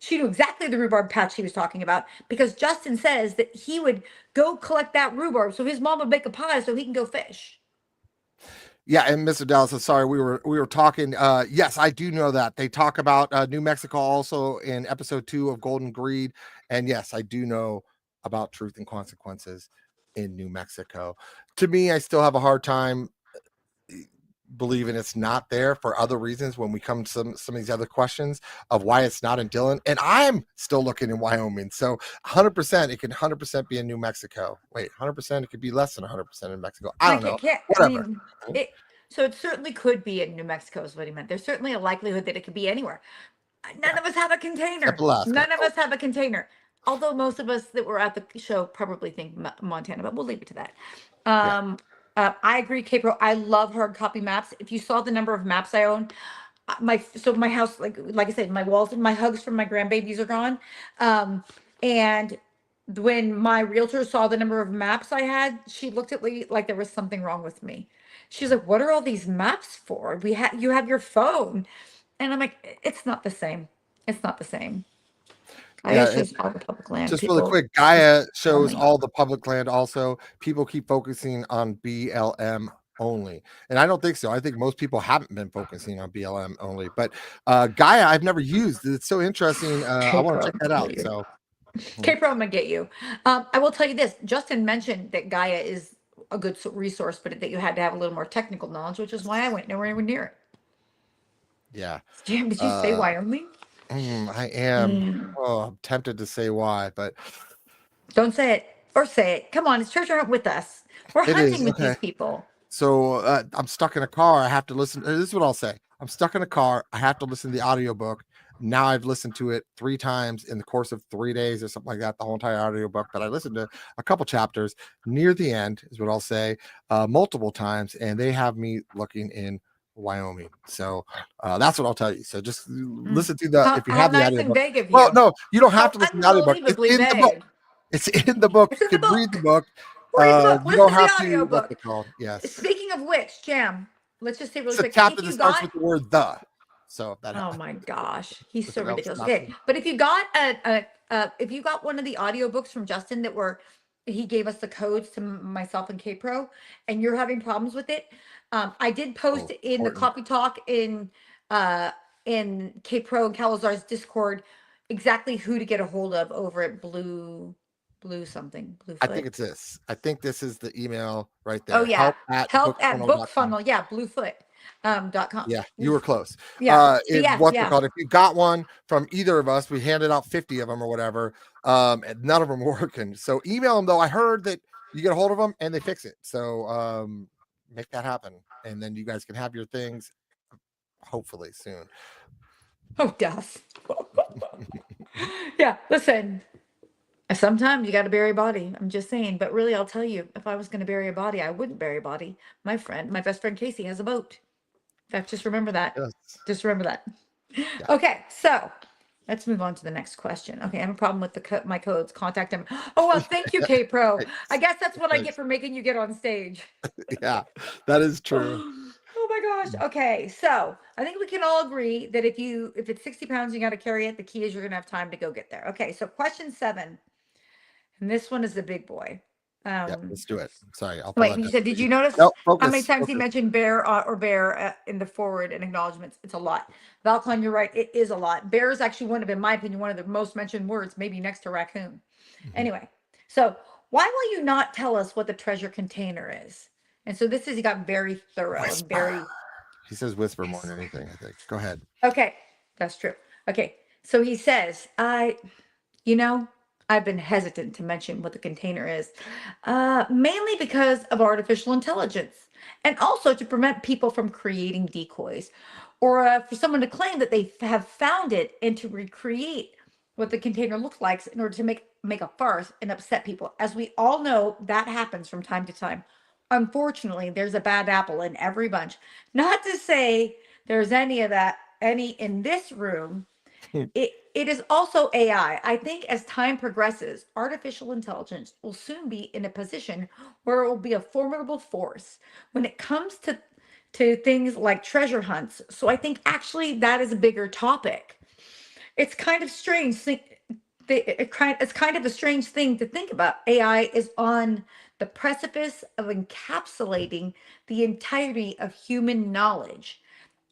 she knew exactly the rhubarb patch he was talking about because Justin says that he would go collect that rhubarb so his mom would make a pie so he can go fish. Yeah, and Mr. Dallas, I'm sorry, we were talking. Yes, I do know that they talk about New Mexico also in episode 2 of Golden Greed, and yes, I do know about Truth and Consequences in New Mexico. To me, I still have a hard time believing it's not there for other reasons when we come to some of these other questions of why it's not in Dillon, and I'm still looking in Wyoming. So 100%, it can 100% be in New Mexico. Wait, 100%, it could be less than 100% in Mexico. I don't Like know. it can't, I Whatever. mean, it, so it certainly could be in New Mexico is what he meant. There's certainly a likelihood that it could be anywhere. Yeah, None of us have a except container. Alaska. None of us have a container. Although most of us that were at the show probably think Montana, but we'll leave it to that. Yeah. I agree, K-Pro. I love hard copy maps. If you saw the number of maps I own, my house, like I said, my walls, my hugs from my grandbabies are gone. And when my realtor saw the number of maps I had, she looked at me like there was something wrong with me. She's like, "What are all these maps for? You have your phone." And I'm like, it's not the same. It's not the same. Yeah, Gaia shows all the public land. just really People quick, just Gaia tell shows me. all the public land also. People keep focusing on BLM only. And I don't think so. I think most people haven't been focusing on BLM only. But Gaia, I've never used. It's so interesting. I want to K-Pro, check that out. So K-Pro, I'm gonna get you. I will tell you this. Justin mentioned that Gaia is a good resource, but that you had to have a little more technical knowledge, which is why I went nowhere near it. yeah. Jam, did you say Uh, Wyoming? I am. Mm. Oh, I'm tempted to say why, but Don't say it or say it. Come on, it's treasure hunt with us. We're it is hunting with okay. these people. So I'm stuck in a car. I have to listen. This is what I'll say. I'm stuck in a car. I have to listen to the audiobook. Now I've listened to it 3 times in the course of 3 days or something like that, the whole entire audiobook. But I listened to a couple chapters near the end, is what I'll say, multiple times, and they have me looking in Wyoming. So that's what I'll tell you. So just Mm. listen to the, How, if you how have the nice and audiobook. vague of Well, you. no, you don't have How to listen to the audiobook. It's unbelievably in the book. vague. It's in the book. It's You in the can read the book. book. Read the book. You Listen don't to the have to, audio what's book. it called? Yes. Speaking of which, Jam, let's just say really It's a quick. chapter If that you starts got, with the word the. So if that oh helps, my gosh, he's if so it helps ridiculous. nothing. Okay, but if you got if you got one of the audiobooks from Justin that were, he gave us the codes to myself and K Pro, and you're having problems with it, I did post Oh, in the important. Coffee Talk uh in K Pro and Calazar's Discord exactly who to get a hold of over at Blue something I think Bluefoot. it's this. I think this is the email right Oh there. yeah, Help at help at bookfunnel.com. bookfunnel. Yeah, Bluefoot .com. Yeah, you were close. Yeah. So It, yeah, what's it yeah. called? If you got one from either of us, we handed out 50 of them or whatever. And none of them were working. So email them though. I heard that you get a hold of them and they fix it. So make that happen. And then you guys can have your things hopefully soon. Oh, death. Yeah. Listen. Sometimes you got to bury a body. I'm just saying. But really, I'll tell you, if I was going to bury a body, I wouldn't bury a body. My best friend Casey has a boat. In fact, just remember that. Yes. Just remember that. Yeah. Okay, so let's move on to the next question. Okay, I have a problem with my codes. Contact him. Oh well, thank you, K Pro. I Thanks. guess that's what I get Thanks. for making you get on stage. Yeah, that is true. Oh my gosh. Okay, so I think we can all agree that if it's 60 pounds, you got to carry it. The key is you're gonna have time to go get there. Okay, so question 7, and this one is the big boy. Yeah, Um, let's do it. Sorry, I'll pull Wait, that you down said, for did you. you notice No, how many focus, times he focus. mentioned bear or bear in the forward and acknowledgments? It's a lot. Valcon, you're right. It is a lot. Bear is actually one of, in my opinion, one of the most mentioned words, maybe next to raccoon. Mhm. Anyway, so why will you not tell us what the treasure container is? And so this is, he got very thorough and Whisper. very, He says whisper more yes. than anything, I think. Go ahead. Okay, that's true. Okay, so he says, you know, I've been hesitant to mention what the container is, mainly because of artificial intelligence, and also to prevent people from creating decoys, or for someone to claim that they have found it and to recreate what the container looks like in order to make a farce and upset people. As we all know, that happens from time to time. Unfortunately, there's a bad apple in every bunch. Not to say there's any of that, any in this room. It is also AI. I think as time progresses, artificial intelligence will soon be in a position where it will be a formidable force when it comes to things like treasure hunts. So I think actually that is a bigger topic. It's kind of strange. It's kind of a strange thing to think about. AI is on the precipice of encapsulating the entirety of human knowledge,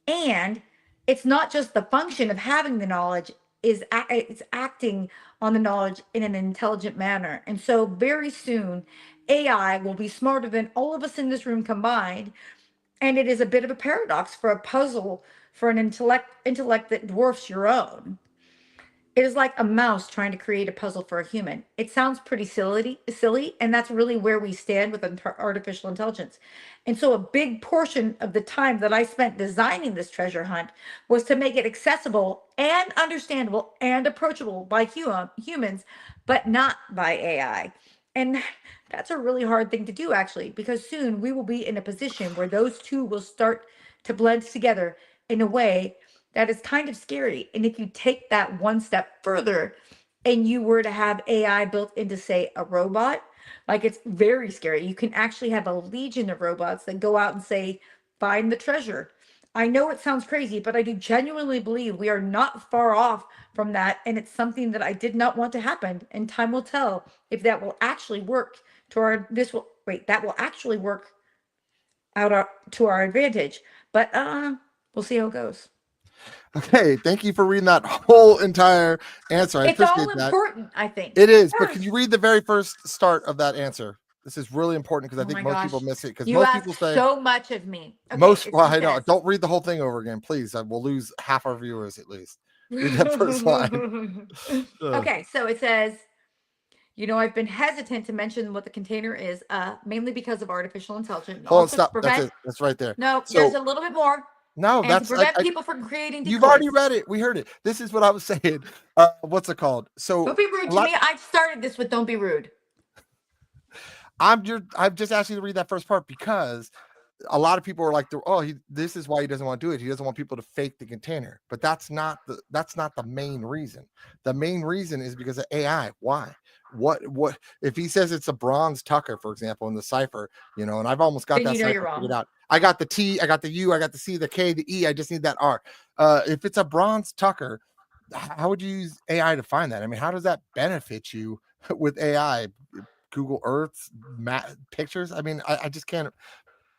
and it's not just the function of having the knowledge, it's acting on the knowledge in an intelligent manner. And so very soon AI will be smarter than all of us in this room combined, and it is a bit of a paradox for a puzzle for an intellect that dwarfs your own. It is like a mouse trying to create a puzzle for a human. It sounds pretty silly, and that's really where we stand with artificial intelligence. And so, a big portion of the time that I spent designing this treasure hunt was to make it accessible and understandable and approachable by humans, but not by AI. And that's a really hard thing to do, actually, because soon we will be in a position where those two will start to blend together in a way that is kind of scary. And if you take that one step further and you were to have AI built into, say, a robot, like it's very scary. You can actually have a legion of robots that go out and say, find the treasure. I know it sounds crazy, but I do genuinely believe we are not far off from that. And it's something that I did not want to happen. And time will tell if that will actually work to our, that will actually work to our advantage. But we'll see how it goes. Okay, thank you for reading that whole entire answer. I It's all appreciate that. important, I think. It is, but can Yes. you read the very first start of that answer? This is really important because I Oh think my most people gosh. miss it because You most ask people say so much of me. Okay, it well, I know. says. Don't read the whole thing over again, please. I will lose half our viewers at least. Read that first line. Okay, so it says, I've been hesitant to mention what the container is, mainly because of artificial intelligence, and Hold on, also to stop. That's prevent. it. That's right there. No, there's So a little bit more, no, and to that's prevent people from creating you've already decoys. read it. We heard it. This is what I was saying. What's it called? So Don't be rude a to lot. me. I started this with "Don't be rude." I've just asked you to read that first part because a lot of people are like, this is why he doesn't want to do it. He doesn't want people to fake the container, but that's not the main reason. The main reason is because of AI. Why? What if he says it's a bronze Tucker, for example, in the cipher, and I've almost got Then that you know cipher you're figured wrong. out. I got the T, I got the U, I got the C, the K, the E. I just need that R. If it's a bronze Tucker, how would you use AI to find that? I mean, how does that benefit you with AI? Google Earth's pictures. I mean, I just can't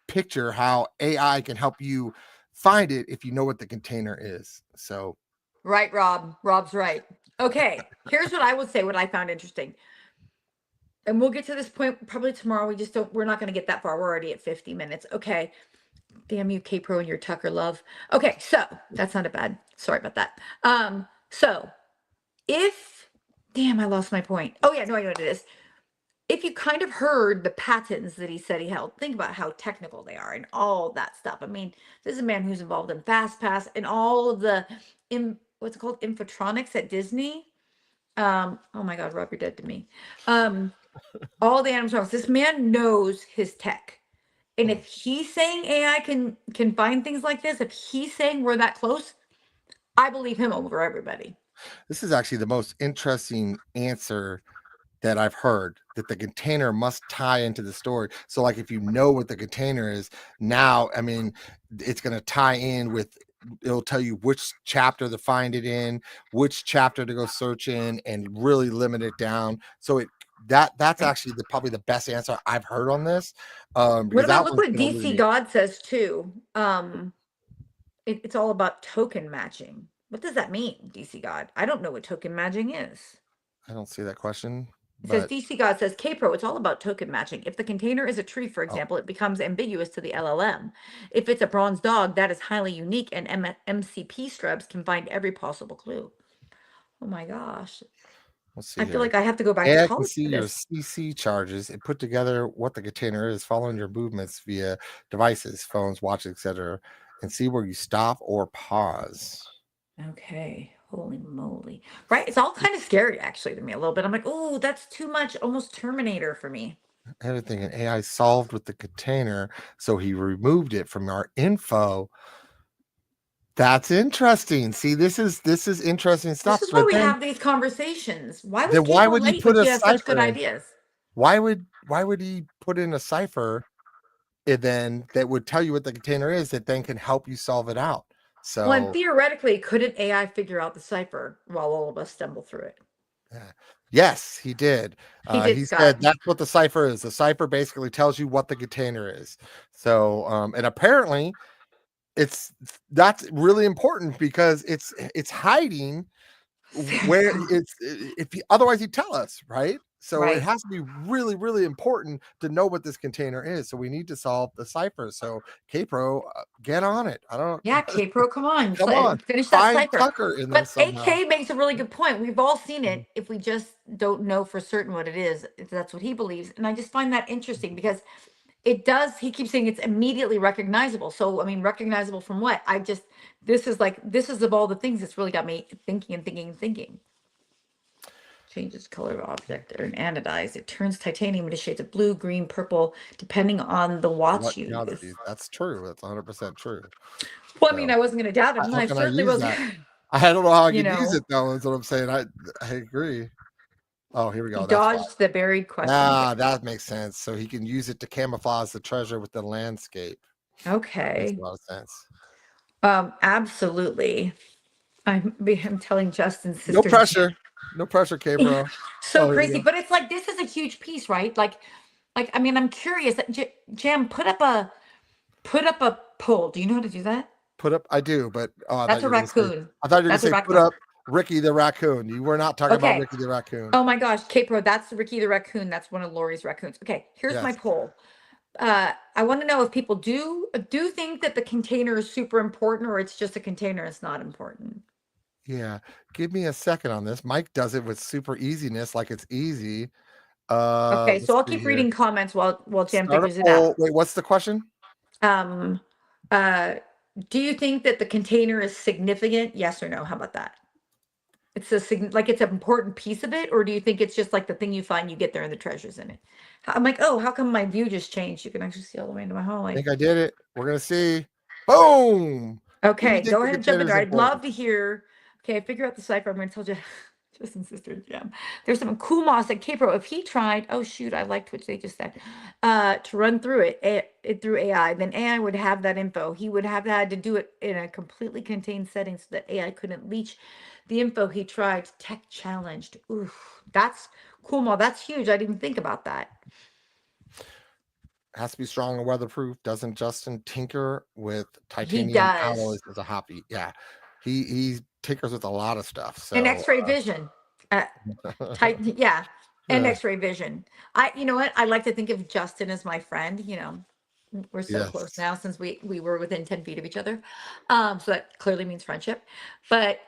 picture how AI can help you find it if you know what the container is. So, Right, Rob. Rob's right. Okay, here's what I would say. What I found interesting, and we'll get to this point probably tomorrow. We're not going to get that far. We're already at 50 minutes. Okay. Damn you, K Pro and your Tucker love. Okay, so that sounded bad. Sorry about that. So if damn, I lost my point. Oh yeah, no, I know what it is. If you kind of heard the patents that he said he held, think about how technical they are and all that stuff. I mean, this is a man who's involved in FastPass and all of the what's it called, infotronics at Disney. Oh my God, Rob, you're dead to me. Um, all the animatronics. This man knows his tech. And if he's saying AI can find things like this, if he's saying we're that close, I believe him over everybody. this is actually the most interesting answer that I've heard, that the container must tie into the story. So, like, if you know what the container is now, I mean, it's going to tie in with. It'll tell you which chapter to find it in, which chapter to go search in, and really limit it down. So that's actually probably the best answer I've heard on this, What because about, that look one's what going to DC eliminate. God says too. It's all about token matching. What does that mean, DC God? I don't know what token matching is. I don't see that question, It says but DC God says K-Pro, it's all about token matching. If the container is a tree, for oh, example, it becomes ambiguous to the LLM. If it's a bronze dog, that is highly unique, and MCP strubs can find every possible clue. Oh my gosh. let's see I feel here. like I have to go back to AI can college see for your this. CC charges and put together what the container is, following your movements via devices, phones, watches, etc., and see where you stop or pause. Okay. Holy moly. Right. It's all kind of scary actually to me a little bit. I'm like, oh, that's too much, almost Terminator for me. Everything an AI solved with the container, so he removed it from our info. That's interesting. See, this is interesting This stuff. is why But we have these conversations. Why was why Capo would he late, put but a she has such good cipher in? ideas? Why would he put in a cipher and then that would tell you what the container is that then can help you solve it out? Well, and So theoretically, couldn't AI figure out the cipher while all of us stumble through it? yeah. Yes, he did. He did, He Scott. said that's what the cipher is. The cipher basically tells you what the container is. So, and apparently, that's really important because it's hiding where it's if he, otherwise he'd tell us, right? So it Right. has to be really, really important to know what this container is. So we need to solve the cipher. So Kpro, get on it. I don't. Yeah, K-Pro, come on, Come on, finish that find cipher. Tucker in But this somehow. AK makes a really good point. We've all seen it. If we just don't know for certain what it is, if that's what he believes. And I just find that interesting because it does, he keeps saying it's immediately recognizable. So, I mean, recognizable from what? This is of all the things that's really got me thinking and thinking and thinking. Changes color of object or anodized. It turns titanium into shades of blue, green, purple, depending on the watch What you use. geography? That's true. That's 100% true. Well, I mean, So I wasn't going to doubt him. how I can I certainly use was, that? I don't know how I you could use know, it though. Is what I'm saying. I agree. Oh, here we he go. That's why. dodged the buried question. Okay. Ah, that makes sense. So he can use it to camouflage the treasure with the landscape. That makes a Okay. lot of sense. Absolutely. I'm telling Justin's No sister. pressure. No pressure, K bro. So Oh, here we crazy, go. but it's like this is a huge piece, right? Like I mean, I'm curious. Jam, put up a poll. Do you know how to do that? Put up. I do, but I thought That's you a were gonna say. raccoon. I thought you were gonna That's a say put raccoon. up Ricky the raccoon. You were not talking about Okay. Ricky the raccoon. Oh my gosh, K-Pro, that's Ricky the raccoon. That's one of Lori's raccoons. Okay, here's my Yes. poll. I want to know if people do think that the container is super important, or it's just a container. It's not important. Yeah. Give me a second on this. Mike does it with super easiness, like it's easy. Okay, Let's so I'll see keep here. reading comments while Jam Start a figures it out. poll. Wait, what's the question? Um, uh, do you think that the container is significant? Yes or no? How about that? Like it's an important piece of it, or do you think it's just like the thing you find, you get there, and the treasures in it? I'm like, oh, how come my view just changed? You can actually see all the way into my I hallway. think I did it. We're gonna see. Boom. Do you Okay, think go the ahead and jump container in is there. I'd important? love to hear. Okay, figure out the cipher. I'm going to tell you. Justin's sister Jam. There's some cool moss at Capro. If he tried, oh shoot, I liked what they just said. To run through it through AI, then AI would have that info. He would have had to do it in a completely contained setting so that AI couldn't leach the info he tried. Tech challenged. Oof, that's cool, Mo. That's huge. I didn't even think about that. Has to be strong and weatherproof. Doesn't Justin tinker with He titanium does. alloys as a hobby? Yeah, he tinkers with a lot of stuff. And So X-ray vision. Uh, Titan, yeah, and yeah, X-ray vision. You know what? I like to think of Justin as my friend. We're so close yes. now since we were within 10 feet of each other. So that clearly means friendship. But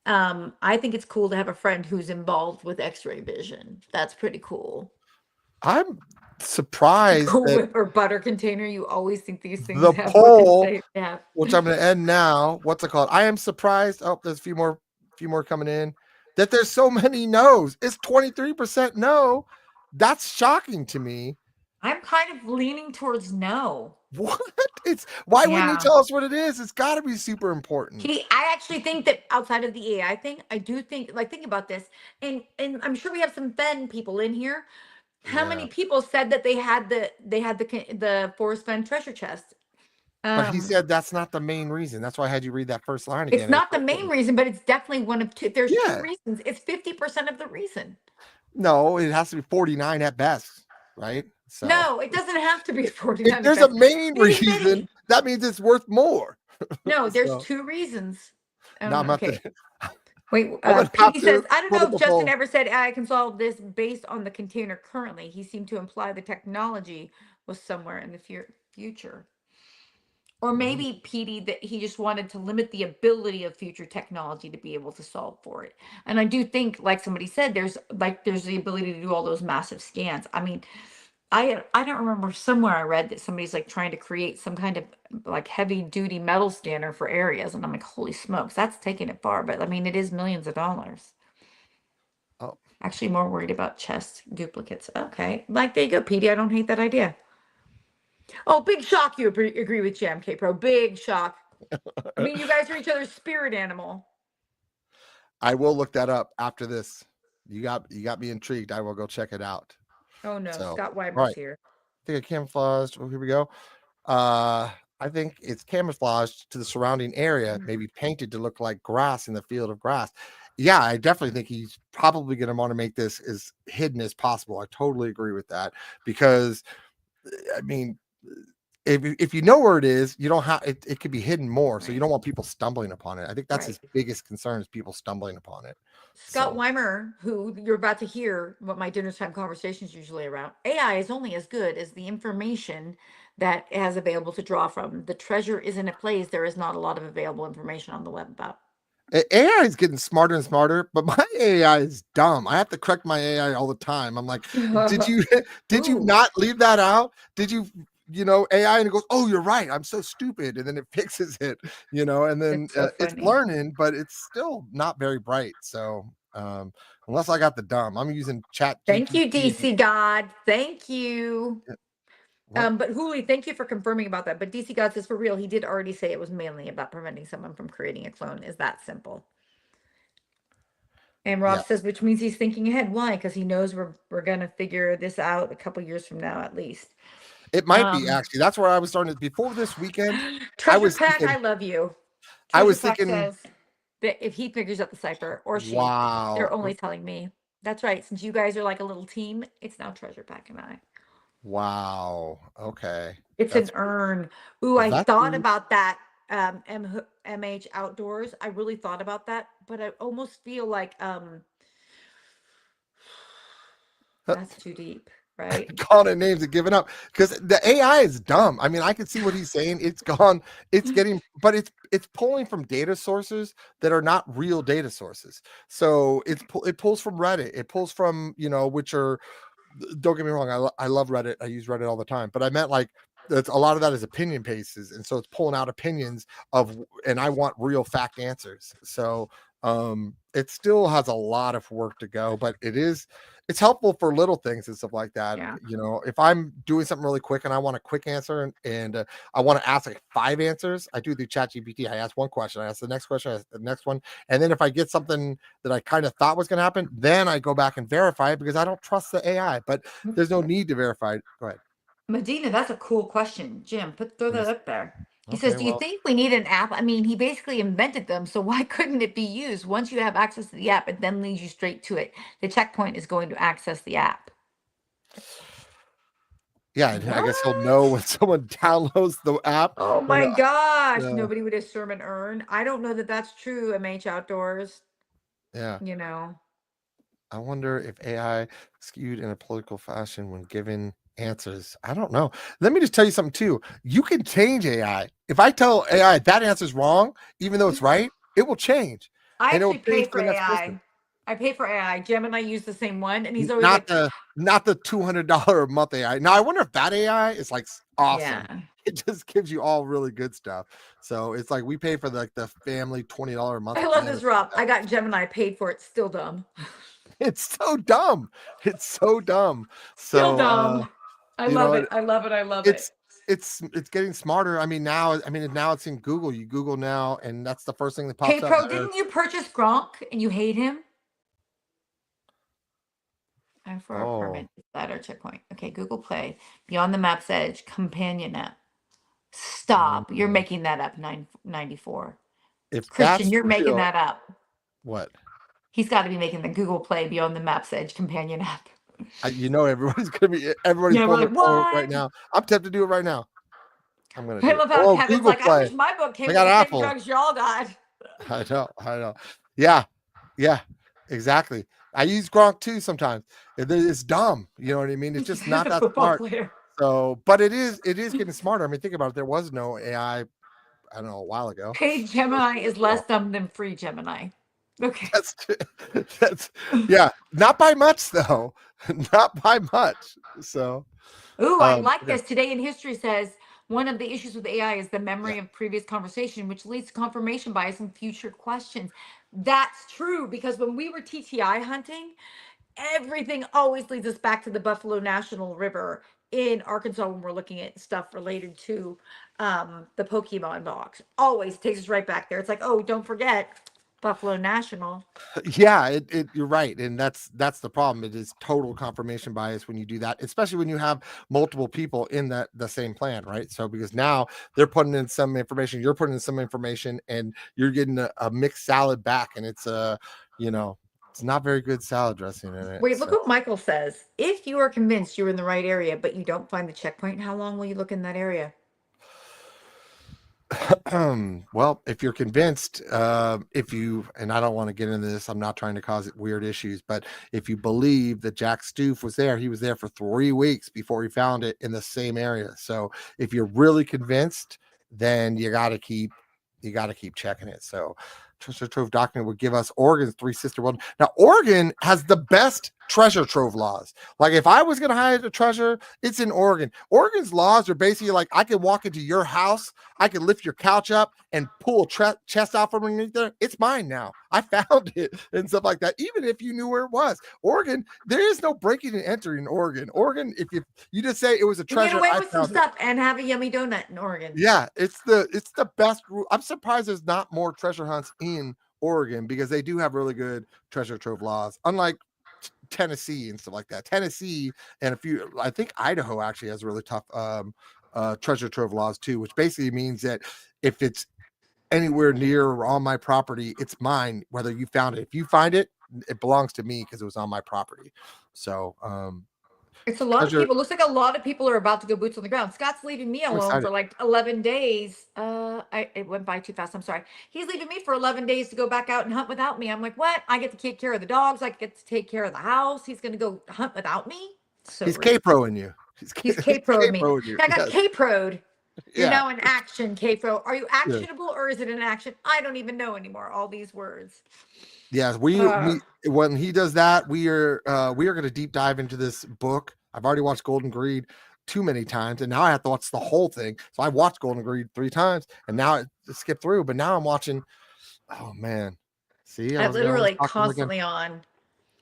I think it's cool to have a friend who's involved with X-ray vision. That's pretty cool. I'm surprised Cool that Whip or butter container. You always think these things the have what they poll, say they have. which I'm going to end now. What's it called? I am surprised. Oh, there's a few more coming in. That there's so many no's. It's 23% no. That's shocking to me. I'm kind of leaning towards no. What? It's why wouldn't he Yeah. tell us what it is? It's got to be super important. I actually think that outside of the AI thing, I do think, like, think about this, and I'm sure we have some Fen people in here. How Yeah. many people said that they had the Forest Fen treasure chest? But he Um, said that's not the main reason. That's why I had you read that first line it's again. It was not so the main important. reason, but it's definitely one of two. There's two Yeah. reasons. It's 50% of the reason. No, it has to be 49 at best, right? So No, it doesn't have to be if 49 at there's a best. main Itty reason, bitty. that means it's worth more. No, there's So two reasons. now I'm at Okay. the Wait, I'm gonna have PD says, to I don't put know up if a Justin poll. ever said I can solve this based on the container currently. He seemed to imply the technology was somewhere in the future. Or Mhm. maybe PD that he just wanted to limit the ability of future technology to be able to solve for it. And I do think, like somebody said, there's the ability to do all those massive scans. I mean, I don't remember, somewhere I read that somebody's like trying to create some kind of like heavy duty metal scanner for areas, and I'm like, holy smokes, that's taking it far. But I mean, it is millions of dollars. Oh, Actually, more worried about chest duplicates. Okay, like there you go, PD. I don't hate that idea. Oh, big shock! You agree with Jam K Pro? Big shock. I mean, you guys are each other's spirit animal. I will look that up after this. You got me intrigued. I will go check it out. Oh no, So, Scott all Weimer's right. here. I think I camouflaged. Oh, here we go. I think it's camouflaged to the surrounding area, maybe painted to look like grass in the field of grass. Yeah, I definitely think he's probably going to want to make this as hidden as possible. I totally agree with that because I mean, if you know where it is, you don't have it. It could be hidden more, so you Right, don't want people stumbling upon it. I think that's right. his biggest concern is people stumbling upon it. Scott So Weimer, who you're about to hear what my dinner time conversation is usually around, AI is only as good as the information that it has available to draw from. The treasure is in a place there is not a lot of available information on the web about. AI is getting smarter and smarter, but my AI is dumb. I have to correct my AI all the time. I'm like, did you did you Ooh, not leave that out? Did you AI and it goes, oh, you're right. I'm so stupid, and then it fixes it, and then it's so it's funny. learning, but it's still not very bright. So unless I got the dumb, I'm using Chat Thank GPT. you, DC God. Thank you. What? But Hooli, thank you for confirming about that. But DC God says for real, he did already say it was mainly about preventing someone from creating a clone. Is that simple? And Rob Yeah, says, which means he's thinking ahead. Why? Because he knows we're gonna figure this out a couple years from now at least. it might be Um, actually. That's where I was starting to before this weekend. I Treasure was Pack, thinking I love you. I Treasure was Pack thinking, says that if he figures out the cipher or she, they're wow, only telling me. That's right. Since you guys are like a little team, it's now Treasure Pack and I. wow. Okay, It's an that's urn. Ooh, I that's thought about that. MH outdoors. I really thought about that, but I almost feel like that's too deep, right? calling it names and giving up because the AI is dumb. I mean, I can see what he's saying. It's gone. It's getting, but it's pulling from data sources that are not real data sources. So it pulls from Reddit. It pulls from which are, don't get me wrong, I love Reddit. I use Reddit all the time, but I meant like that's a lot of that is opinion pieces, and so it's pulling out opinions of, and I want real fact answers. So it still has a lot of work to go, but it's helpful for little things and stuff like that. Yeah. If I'm doing something really quick and I want a quick answer, and I want to ask like 5 answers, I do the chat GPT. I ask one question, I ask the next question, I ask the next one, and then if I get something that I kind of thought was going to happen, then I go back and verify it because I don't trust the AI. But there's no need to verify it. Go ahead. Medina, that's a cool question. Jim, throw Let me that see. up there. He says, Okay, do you well, think we need an app? I mean, he basically invented them, so why couldn't it be used? Once you have access to the app, it then leads you straight to it. The checkpoint is going to access the app. yeah, I guess he'll know What? when someone downloads the app. Oh And my gosh. yeah, Nobody would assume an urn. I don't know that that's true, MH Outdoors, yeah. you know. I wonder if AI skewed in a political fashion when given answers. I don't know. Let me just tell you something too. You can change AI. If I tell AI that answer's wrong, even though it's right, it will change, I and it will actually change pay for for the next person. AI. I pay for AI. Jim and I use the same one, and he's always Not like, the $200 a month AI. Now I wonder if that AI is like awesome. yeah. It just gives you all really good stuff. So it's like we pay for the family $20 a month I love plan or this, something Rob. like I that. got Gemini paid for it. Still dumb. It's so dumb. It's so dumb. Still So dumb. I you love know, it. I love it. I love it. it's it's getting smarter. Now it's in Google. You Google now, and that's the first thing that Hey, pops up. Pro, didn't you purchase Gronk and you hate him? Time for a Oh, permit. Is that our checkpoint? Okay, Google Play. Beyond the Map's Edge. Companion app. Stop. You're mm, making that up, 994. if Christian, that's you're making real, that up. what? He's got to be making the Google Play Beyond the Map's Edge companion app. Everybody's Yeah, we're pulling their like, phone right what? now. I'm tempted to do it right now. I'm gonna I do it. love how Oh, Kevin's Google like, I Play. wish my book I came with got the same Apple. drugs y'all got. I know. Yeah, yeah, exactly. I use Gronk too sometimes. It's dumb. You know what I mean? It's just He's not a that football smart. player. So, but it is getting smarter. I mean, think about it. There was no AI, I don't know, a while ago. Paid Gemini is less dumb than free Gemini. Okay. That's that's yeah, not by much though. Not by much. So, Ooh, I like okay. this. Today in History says one of the issues with AI is the Yeah. memory of previous conversation, which leads to confirmation bias in future questions. That's true because when we were TTI hunting, everything always leads us back to the Buffalo National River in Arkansas when we're looking at stuff related to the Pokemon box. Always takes us right back there. It's like, oh, don't forget Buffalo National. Yeah, you're right. And that's the problem. It is total confirmation bias when you do that, especially when you have multiple people in the same plan, right? So because now they're putting in some information, you're putting in some information, and you're getting a mixed salad back, and you know, it's not very good salad dressing in it. Wait, look So what Michael says. If you are convinced you're in the right area, but you don't find the checkpoint, how long will you look in that area? well, if you're convinced, if you, and I don't want to get into this, I'm not trying to cause weird issues, but if you believe that Jack Stoof was there, he was there for 3 weeks before he found it in the same area. So if you're really convinced, then you got to keep checking it. So treasure trove document would give us Oregon's three sister world. Now Oregon has the best treasure trove laws. Like if I was going to hide a treasure, it's in Oregon. Oregon's laws are basically like I can walk into your house, I can lift your couch up and pull a chest out from underneath there. It's mine now. I found it and stuff like that. Even if you knew where it was, Oregon, there is no breaking and entering in Oregon. Oregon, if you just say it was a You get treasure, away I with some found it. stuff and have a yummy donut in Oregon. Yeah, it's the best. I'm surprised there's not more treasure hunts in Oregon because they do have really good treasure trove laws. Unlike Tennessee and stuff like that. Tennessee and I think Idaho actually has really tough treasure trove laws too, which basically means that if it's anywhere near or on my property, it's mine, whether you found it. If you find it, it belongs to me because it was on my property. So It's a lot of treasure. people. Looks like a lot of people are about to go boots on the ground. Scott's leaving me I'm alone excited. for like 11 days. It went by too fast. I'm sorry. He's leaving me for 11 days to go back out and hunt without me. I'm like, what? I get to take care of the dogs. I get to take care of the house. He's going to go hunt without me. So He's rude. K-Pro in you. He's He's K-Pro'd me. K-Pro in you. I got Yes. K-Pro'd. You're Yeah. now in action, K-Pro. Are you Yeah. actionable or is it an action? I don't even know anymore. All these words. Yes, Uh, we when he does that, we are going to deep dive into this book. I've already watched Golden Greed too many times, and now I have to watch the whole thing. So I watched Golden Greed 3 times, and now it skipped through. But now I'm watching. Oh man, see, I I was going to almost literally talk to him again. constantly on.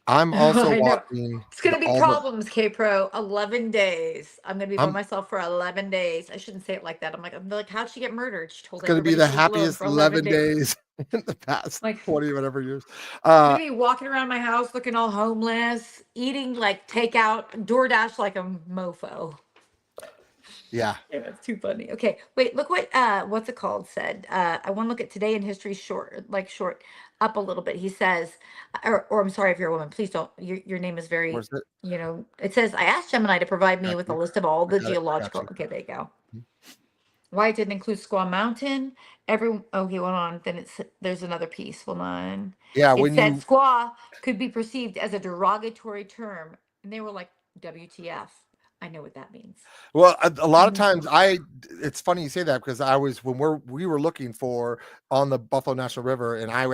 I'm also I know. watching It's going the to be all the. problems, K Pro. 11 days. I'm going to be by I'm. myself for 11 days. I shouldn't say it like that. I'm like, how'd she get murdered? She It's told going to be everybody the she was alone happiest for 11 11 days. days in the past Like, 20 whatever years. I'm going to be walking around my house looking all homeless, eating like takeout, DoorDash like a mofo. Yeah. Yeah, that's too funny. Okay, wait, look what what's it called said. I want to look at today in history short up a little bit. He says, or I'm sorry if you're a woman, please don't. Your name is very, Where's it? it says I asked Gemini to provide me Got with a you. list of all I the got it. I got geological. you. Okay, there you go. Why it didn't include Squaw Mountain? Okay, hold on. Then there's another piece. Hold on. Yeah, It when said you squaw could be perceived as a derogatory term, and they were like, WTF? I know what that means. Well, a lot of Mhm. times it's funny you say that because I was when we were looking for on the Buffalo National River, and I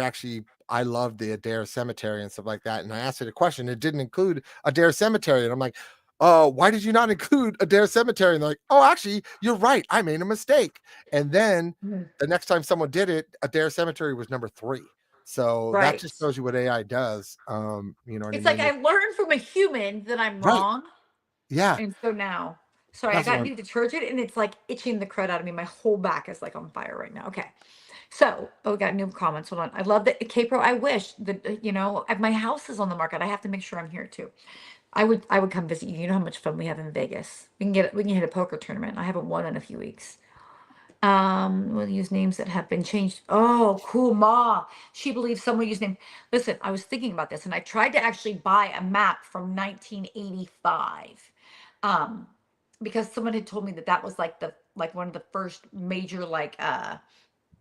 loved the Adair Cemetery and stuff like that, and I asked it a question. It didn't include Adair Cemetery, and I'm like, why did you not include Adair Cemetery? And they're like, oh, actually, you're right. I made a mistake. And then Mhm. the next time someone did it, Adair Cemetery was number 3. So that Right. just shows you what AI does. You know what I It's like mean? I learned from a human that I'm Right. wrong. Yeah. And so now, sorry, I That's what got I'm new detergent and it's like itching the crud out of me. My whole back is like on fire right now. Okay. So, we got new comments. Hold on. I love that. K-Pro, I wish that, if my house is on the market, I have to make sure I'm here too. I would come visit you. You know how much fun we have in Vegas. We can hit a poker tournament. I haven't won in a few weeks. We'll use names that have been changed. Oh, cool, Ma. She believes someone used name. Listen, I was thinking about this, and I tried to actually buy a map from 1985, um, because someone had told me that that was like one of the first major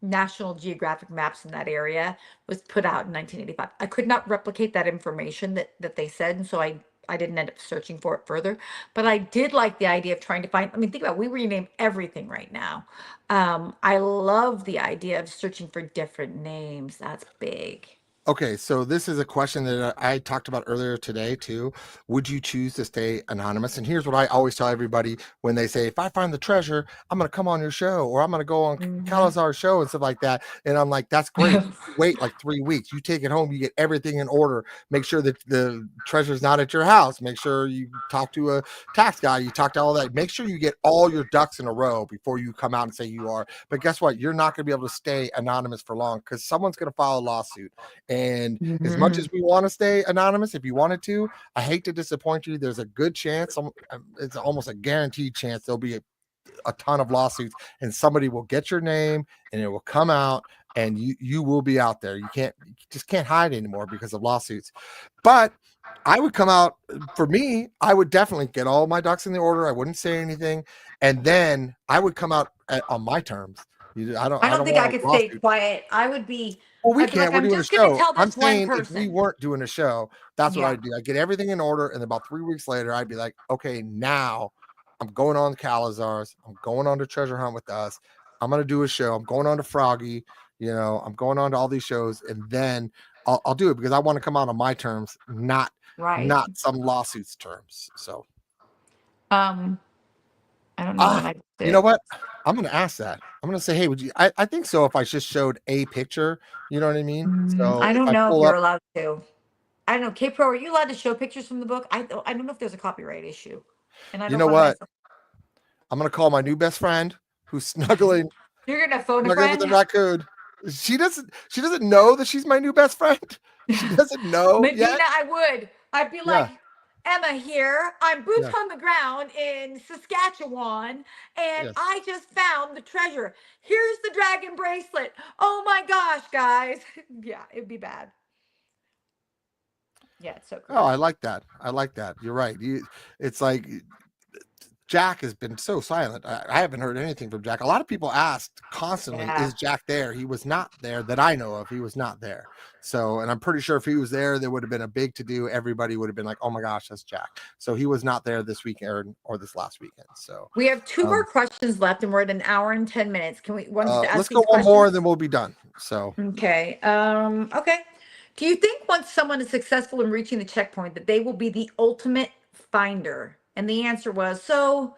National Geographic maps in that area was put out in 1985. I could not replicate that information that they said, and so I didn't end up searching for it further. But I did like the idea of trying to find. I mean, think about it, we rename everything right now. I love the idea of searching for different names. That's big. Okay, so this is a question that I talked about earlier today too. Would you choose to stay anonymous? And here's what I always tell everybody when they say, if I find the treasure, I'm going to come on your show or I'm going to go on Mhm. Calazar's show and stuff like that. And I'm like, that's great. Wait like 3 weeks. You take it home, you get everything in order. Make sure that the treasure's not at your house. Make sure you talk to a tax guy. You talk to all that. Make sure you get all your ducks in a row before you come out and say you are. But guess what? You're not going to be able to stay anonymous for long because someone's going to file a lawsuit. And as much as Mhm. we want to stay anonymous, if you wanted to, I hate to disappoint you. There's a good chance, it's almost a guaranteed chance there'll be a ton of lawsuits and somebody will get your name and it will come out and you will be out there. You just can't hide anymore because of lawsuits. But I would come out for me, I would definitely get all my ducks in the order. I wouldn't say anything. And then I would come out on my terms. I I don't don't think I want a could stay lawsuit. quiet. I would be. Well, we I'd be can't. like, We're I'm doing a just going to show. tell I'm this one saying if we person. weren't doing a show, that's what Yeah. I'd do. I'd get everything in order, and about 3 weeks later, I'd be like, okay, now I'm going on to Calazar's. I'm going on to Treasure Hunt with Us. I'm gonna do a show. I'm going on to Froggy. I'm going on to all these shows, and then I'll do it because I want to come out on my terms, Right. not some lawsuits terms. So, Um. I don't know ah, what I you know did. what? I'm gonna ask that. I'm gonna say, hey, would you? I think so. If I just showed a picture, you know what I mean. So I if don't I know if pull you're up. allowed to. I don't know. K Pro, are you allowed to show pictures from the book? I don't know if there's a copyright issue, and I You don't know want to what? mess up. I'm gonna call my new best friend who's You're gonna phone a snuggling with the friend? raccoon. She doesn't know that she's my new best friend. She doesn't know yet. Medina, I would. I'd be like, Yeah. Emma here. I'm boots Yeah. on the ground in Saskatchewan, and Yes. I just found the treasure. Here's the dragon bracelet. Oh my gosh, guys. Yeah, it'd be bad. Yeah, it's so Oh, I crazy. like that. I like that. You're right. It's like Jack has been so silent. I haven't heard anything from Jack. A lot of people asked constantly, Yeah. "Is Jack there?" He was not there that I know of. He was not there. So, and I'm pretty sure if he was there, there would have been a big to do. Everybody would have been like, "Oh my gosh, that's Jack." So he was not there this weekend or this last weekend. So, We have two more um, questions left, and we're at an hour and 10 minutes. Can we want to ask let's go these one more, questions? and then we'll be done. So, Okay. Okay. Do you think once someone is successful in reaching the checkpoint that they will be the ultimate finder? And the answer was so.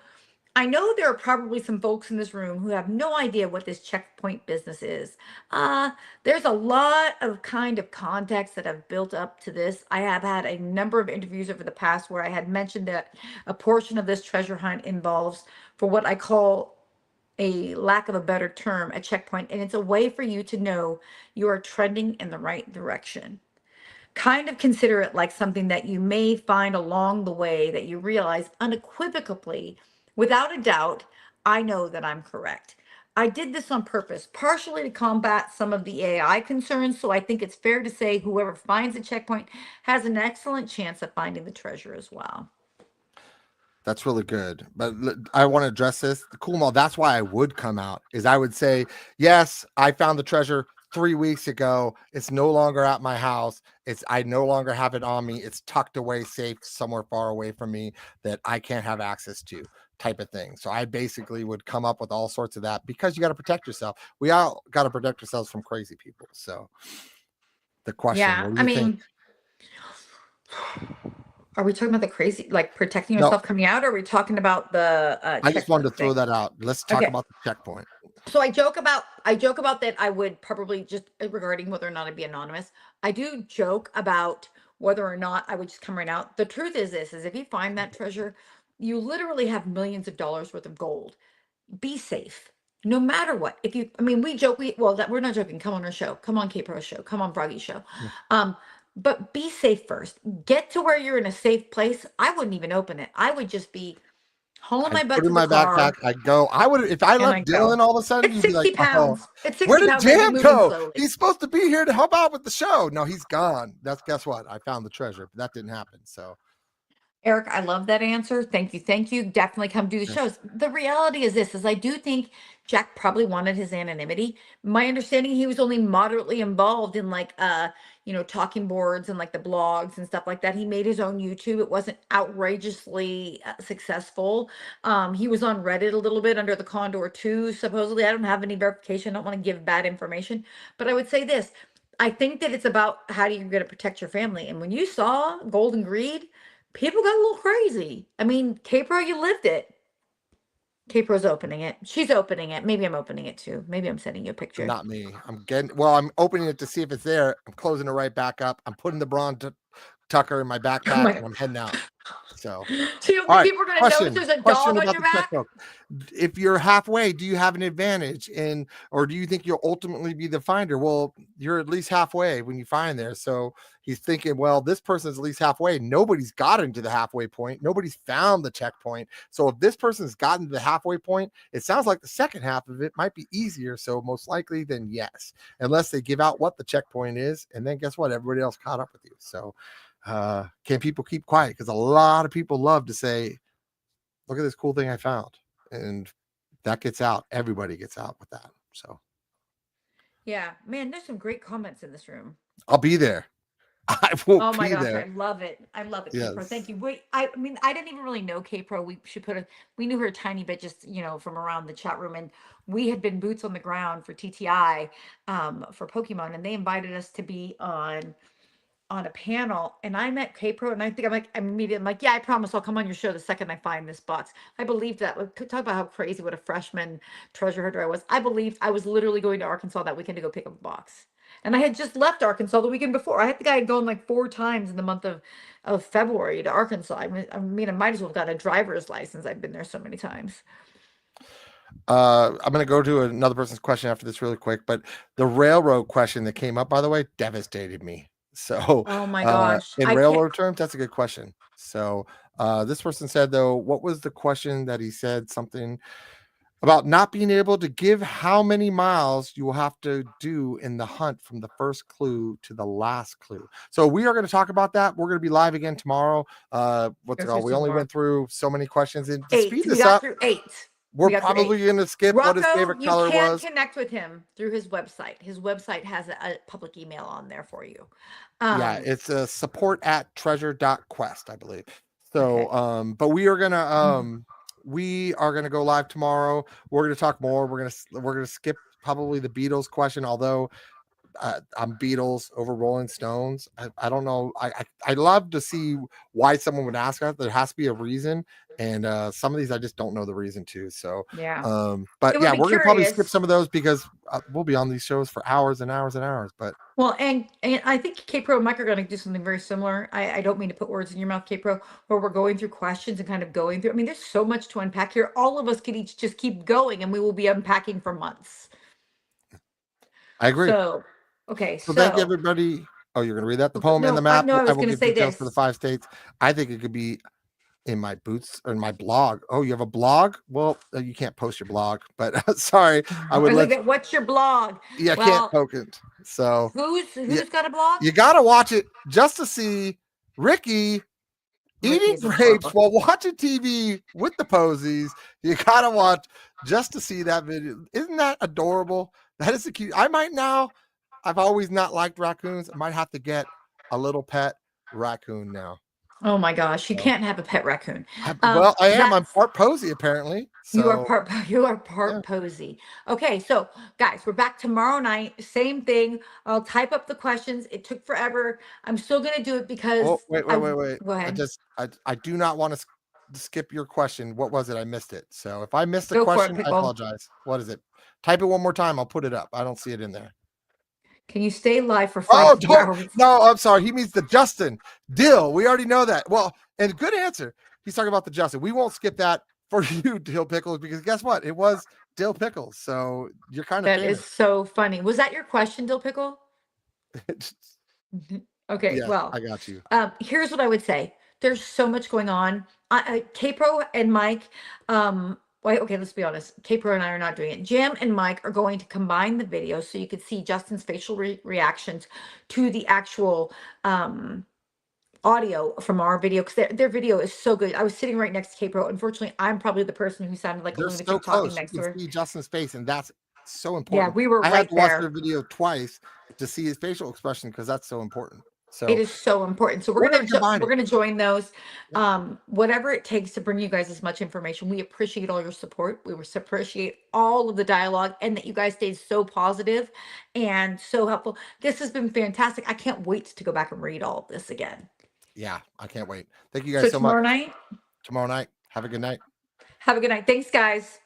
I know there are probably some folks in this room who have no idea what this checkpoint business is. There's a lot of kind of context that have built up to this. I have had a number of interviews over the past where I had mentioned that a portion of this treasure hunt involves, for what I call a lack of a better term, a checkpoint, and it's a way for you to know you are trending in the right direction. Kind of consider it like something that you may find along the way that you realize unequivocally, without a doubt, I know that I'm correct. I did this on purpose, partially to combat some of the AI concerns, so I think it's fair to say whoever finds a checkpoint has an excellent chance of finding the treasure as well. that's really good. But I want to address this. The cool mall, that's why I would come out, is I would say, yes, I found the treasure 3 weeks ago. It's no longer at my house. I no longer have it on me. It's tucked away safe somewhere far away from me that I can't have access to, type of thing. So I basically would come up with all sorts of that because you got to protect yourself. We all got to protect ourselves from crazy people. So the question, Yeah, what do I you think? mean, are we talking about the crazy, like protecting No, yourself coming out, or are we talking about the I just wanted checkpoint to throw thing? that out. Let's talk Okay. about the checkpoint. So I joke about that I would probably just regarding whether or not I'd be anonymous. I do joke about whether or not I would just come right out. The truth is this is if you find that treasure, you literally have millions of dollars worth of gold. Be safe. No matter what. If you I mean we joke we well that we're not joking. Come on our show. Come on K Pro show. Come on Froggy show. Um but be safe first. Get to where you're in a safe place. I wouldn't even open it. I would just be hauling I'd my butt put it to in the my backpack. car I'd go. I would if I and left I go. Dylan all of a sudden, It's you'd be like, 60 "Oh, pounds. It's where 60 did pounds. I'd be Jam moving go? slowly. He's supposed to be here to help out with the show." No, he's gone. That's guess what? I found the treasure, but that didn't happen. So Eric, I love that answer. Thank you. Thank you. Definitely come do the yeah. shows. The reality is this is I do think Jack probably wanted his anonymity. My understanding he was only moderately involved in like talking boards and like the blogs and stuff like that. He made his own YouTube. It wasn't outrageously successful. He was on Reddit a little bit under the Condor 2 supposedly. I don't have any verification. I don't want to give bad information, but I would say this. I think that it's about how you're going to protect your family. And when you saw Golden Greed, people got a little crazy. I mean, K-Pro, you lived it. K-Pro's opening it. She's opening it. Maybe I'm opening it too. Maybe I'm sending you a picture. Not me. I'm opening it to see if it's there. I'm closing it right back up. I'm putting the tucker in my Oh backpack my. and I'm heading out. So So you don't all think right. people are going to notice Question. there's a Question dog on about your the back? checkbook. If you're halfway, do you have an advantage or do you think you'll ultimately be the finder? Well, you're at least halfway when you find there. So he's thinking, well, this person's at least halfway. Nobody's gotten to the halfway point. Nobody's found the checkpoint. So if this person's gotten to the halfway point, it sounds like the second half of it might be easier. So most likely then yes, unless they give out what the checkpoint is. And then guess what? Everybody else caught up with you. So can people keep quiet? Because a lot of people love to say, look at this cool thing I found. And that gets out. Everybody gets out with that. So Yeah, man, there's some great comments in this room. I'll be there. I will Oh my be gosh, I there. love it. I love it, K-Pro. Yes. Thank you. Wait, I mean, I didn't even really know K-Pro. We knew her a tiny bit just, from around the chat room. And we had been boots on the ground for TTI, for Pokemon, and they invited us to be on a panel, and I met K-Pro, and I think I'm like, yeah, I promise I'll come on your show the second I find this box. I believed that. Talk about how crazy what a freshman treasure hunter I was. I believed I was literally going to Arkansas that weekend to go pick up a box. And I had just left Arkansas the weekend before. I had gone like 4 times in the month of February to Arkansas. I might as well have got a driver's license. I've been there so many times. I'm going to go to another person's question after this really quick, but the railroad question that came up, by the way, devastated me. So, Oh my gosh. in I can't. railroad terms, that's a good question. So this person said, though, what was the question that he said? Something about not being able to give how many miles you will have to do in the hunt from the first clue to the last clue. So we are going to talk about that. We're going to be live again tomorrow. What's it called? We only went through so many questions, and to speed We this got up, through 8. we're probably going to skip what his Rocco, favorite you color can was. connect with him through his website. His website has a public email on there for you. Yeah, it's support@treasure.quest, I believe. So, Okay. but we are gonna go live tomorrow. We're gonna talk more. We're gonna skip probably the Beatles question, although I'm Beatles over Rolling Stones. I don't know. I love to see why someone would ask that. There has to be a reason, and some of these I just don't know the reason to. So, Yeah. but yeah, we're gonna probably skip Curious. some of those because we'll be on these shows for hours and hours and hours. But Well, and I think K-Pro and Mike are going to do something very similar. I don't mean to put words in your mouth, K-Pro, where we're going through questions and kind of going through. I mean, there's so much to unpack here. All of us could each just keep going, and we will be unpacking for months. I agree. So, okay, So thank you, so everybody. Oh, you're gonna read that? The poem and the no, map. no, I I was will going to give say details for the this. 5 states. I think it could be in my boots or in my blog. Oh, you have a blog? Well, you can't post your blog, but sorry, I would let. What's your blog? Yeah, I can't Well, poke it. So yeah, who's got a blog? you gotta watch it just to see Ricky eating Ricky's grapes adorable. while watching TV with the Posies. You gotta watch just to see that video. Isn't that adorable? That is a cute. I might now. I've always not liked raccoons. I might have to get a little pet raccoon now. Oh my gosh, you So, can't have a pet raccoon. well, I am. I'm That's part Posey apparently. You are So part you are yeah. part Posey. Okay, so guys, we're back tomorrow night. Same thing. I'll type up the questions. It took forever. I'm still gonna do it because Oh, wait. go ahead. I do not want to skip your question. What was it? I missed it. So if I missed a Go for it, question, I Pickle. apologize. What is it? Type it one more time. I'll put it up. I don't see it in there. Can you stay live for Oh, 5 hours? no, I'm sorry. He means the Justin Dill. We already know that. Well, and good answer. He's talking about the Justin. We won't skip that for you, Dill Pickles, because guess what? It was Dill Pickles. So you're kind of That famous. is so funny. Was that your question, Dill Pickle? Okay, Yes, well, I got you. here's what I would say. There's so much going on. K-Pro and Mike, well, okay, let's be honest. K-Pro and I are not doing it. Jim and Mike are going to combine the video so you could see Justin's facial reactions to the actual audio from our video because their video is so good. I was sitting right next to K-Pro. Unfortunately, I'm probably the person who sounded like a They're so lunatic talking close. You next to can her. see Justin's face, and that's so Yeah, important. we were I had right to watch their there. video twice to see his facial expression because that's so important. It So is so important. So we're gonna combine we're it. gonna join those. Yep. Whatever it takes to bring you guys as much information. We appreciate all your support. We appreciate all of the dialogue and that you guys stayed so positive and so helpful. This has been fantastic. I can't wait to go back and read all of this again. Yeah, I can't wait. Thank you So guys so much. tomorrow night, Tomorrow night. Have a good night. have a good night. Thanks, guys.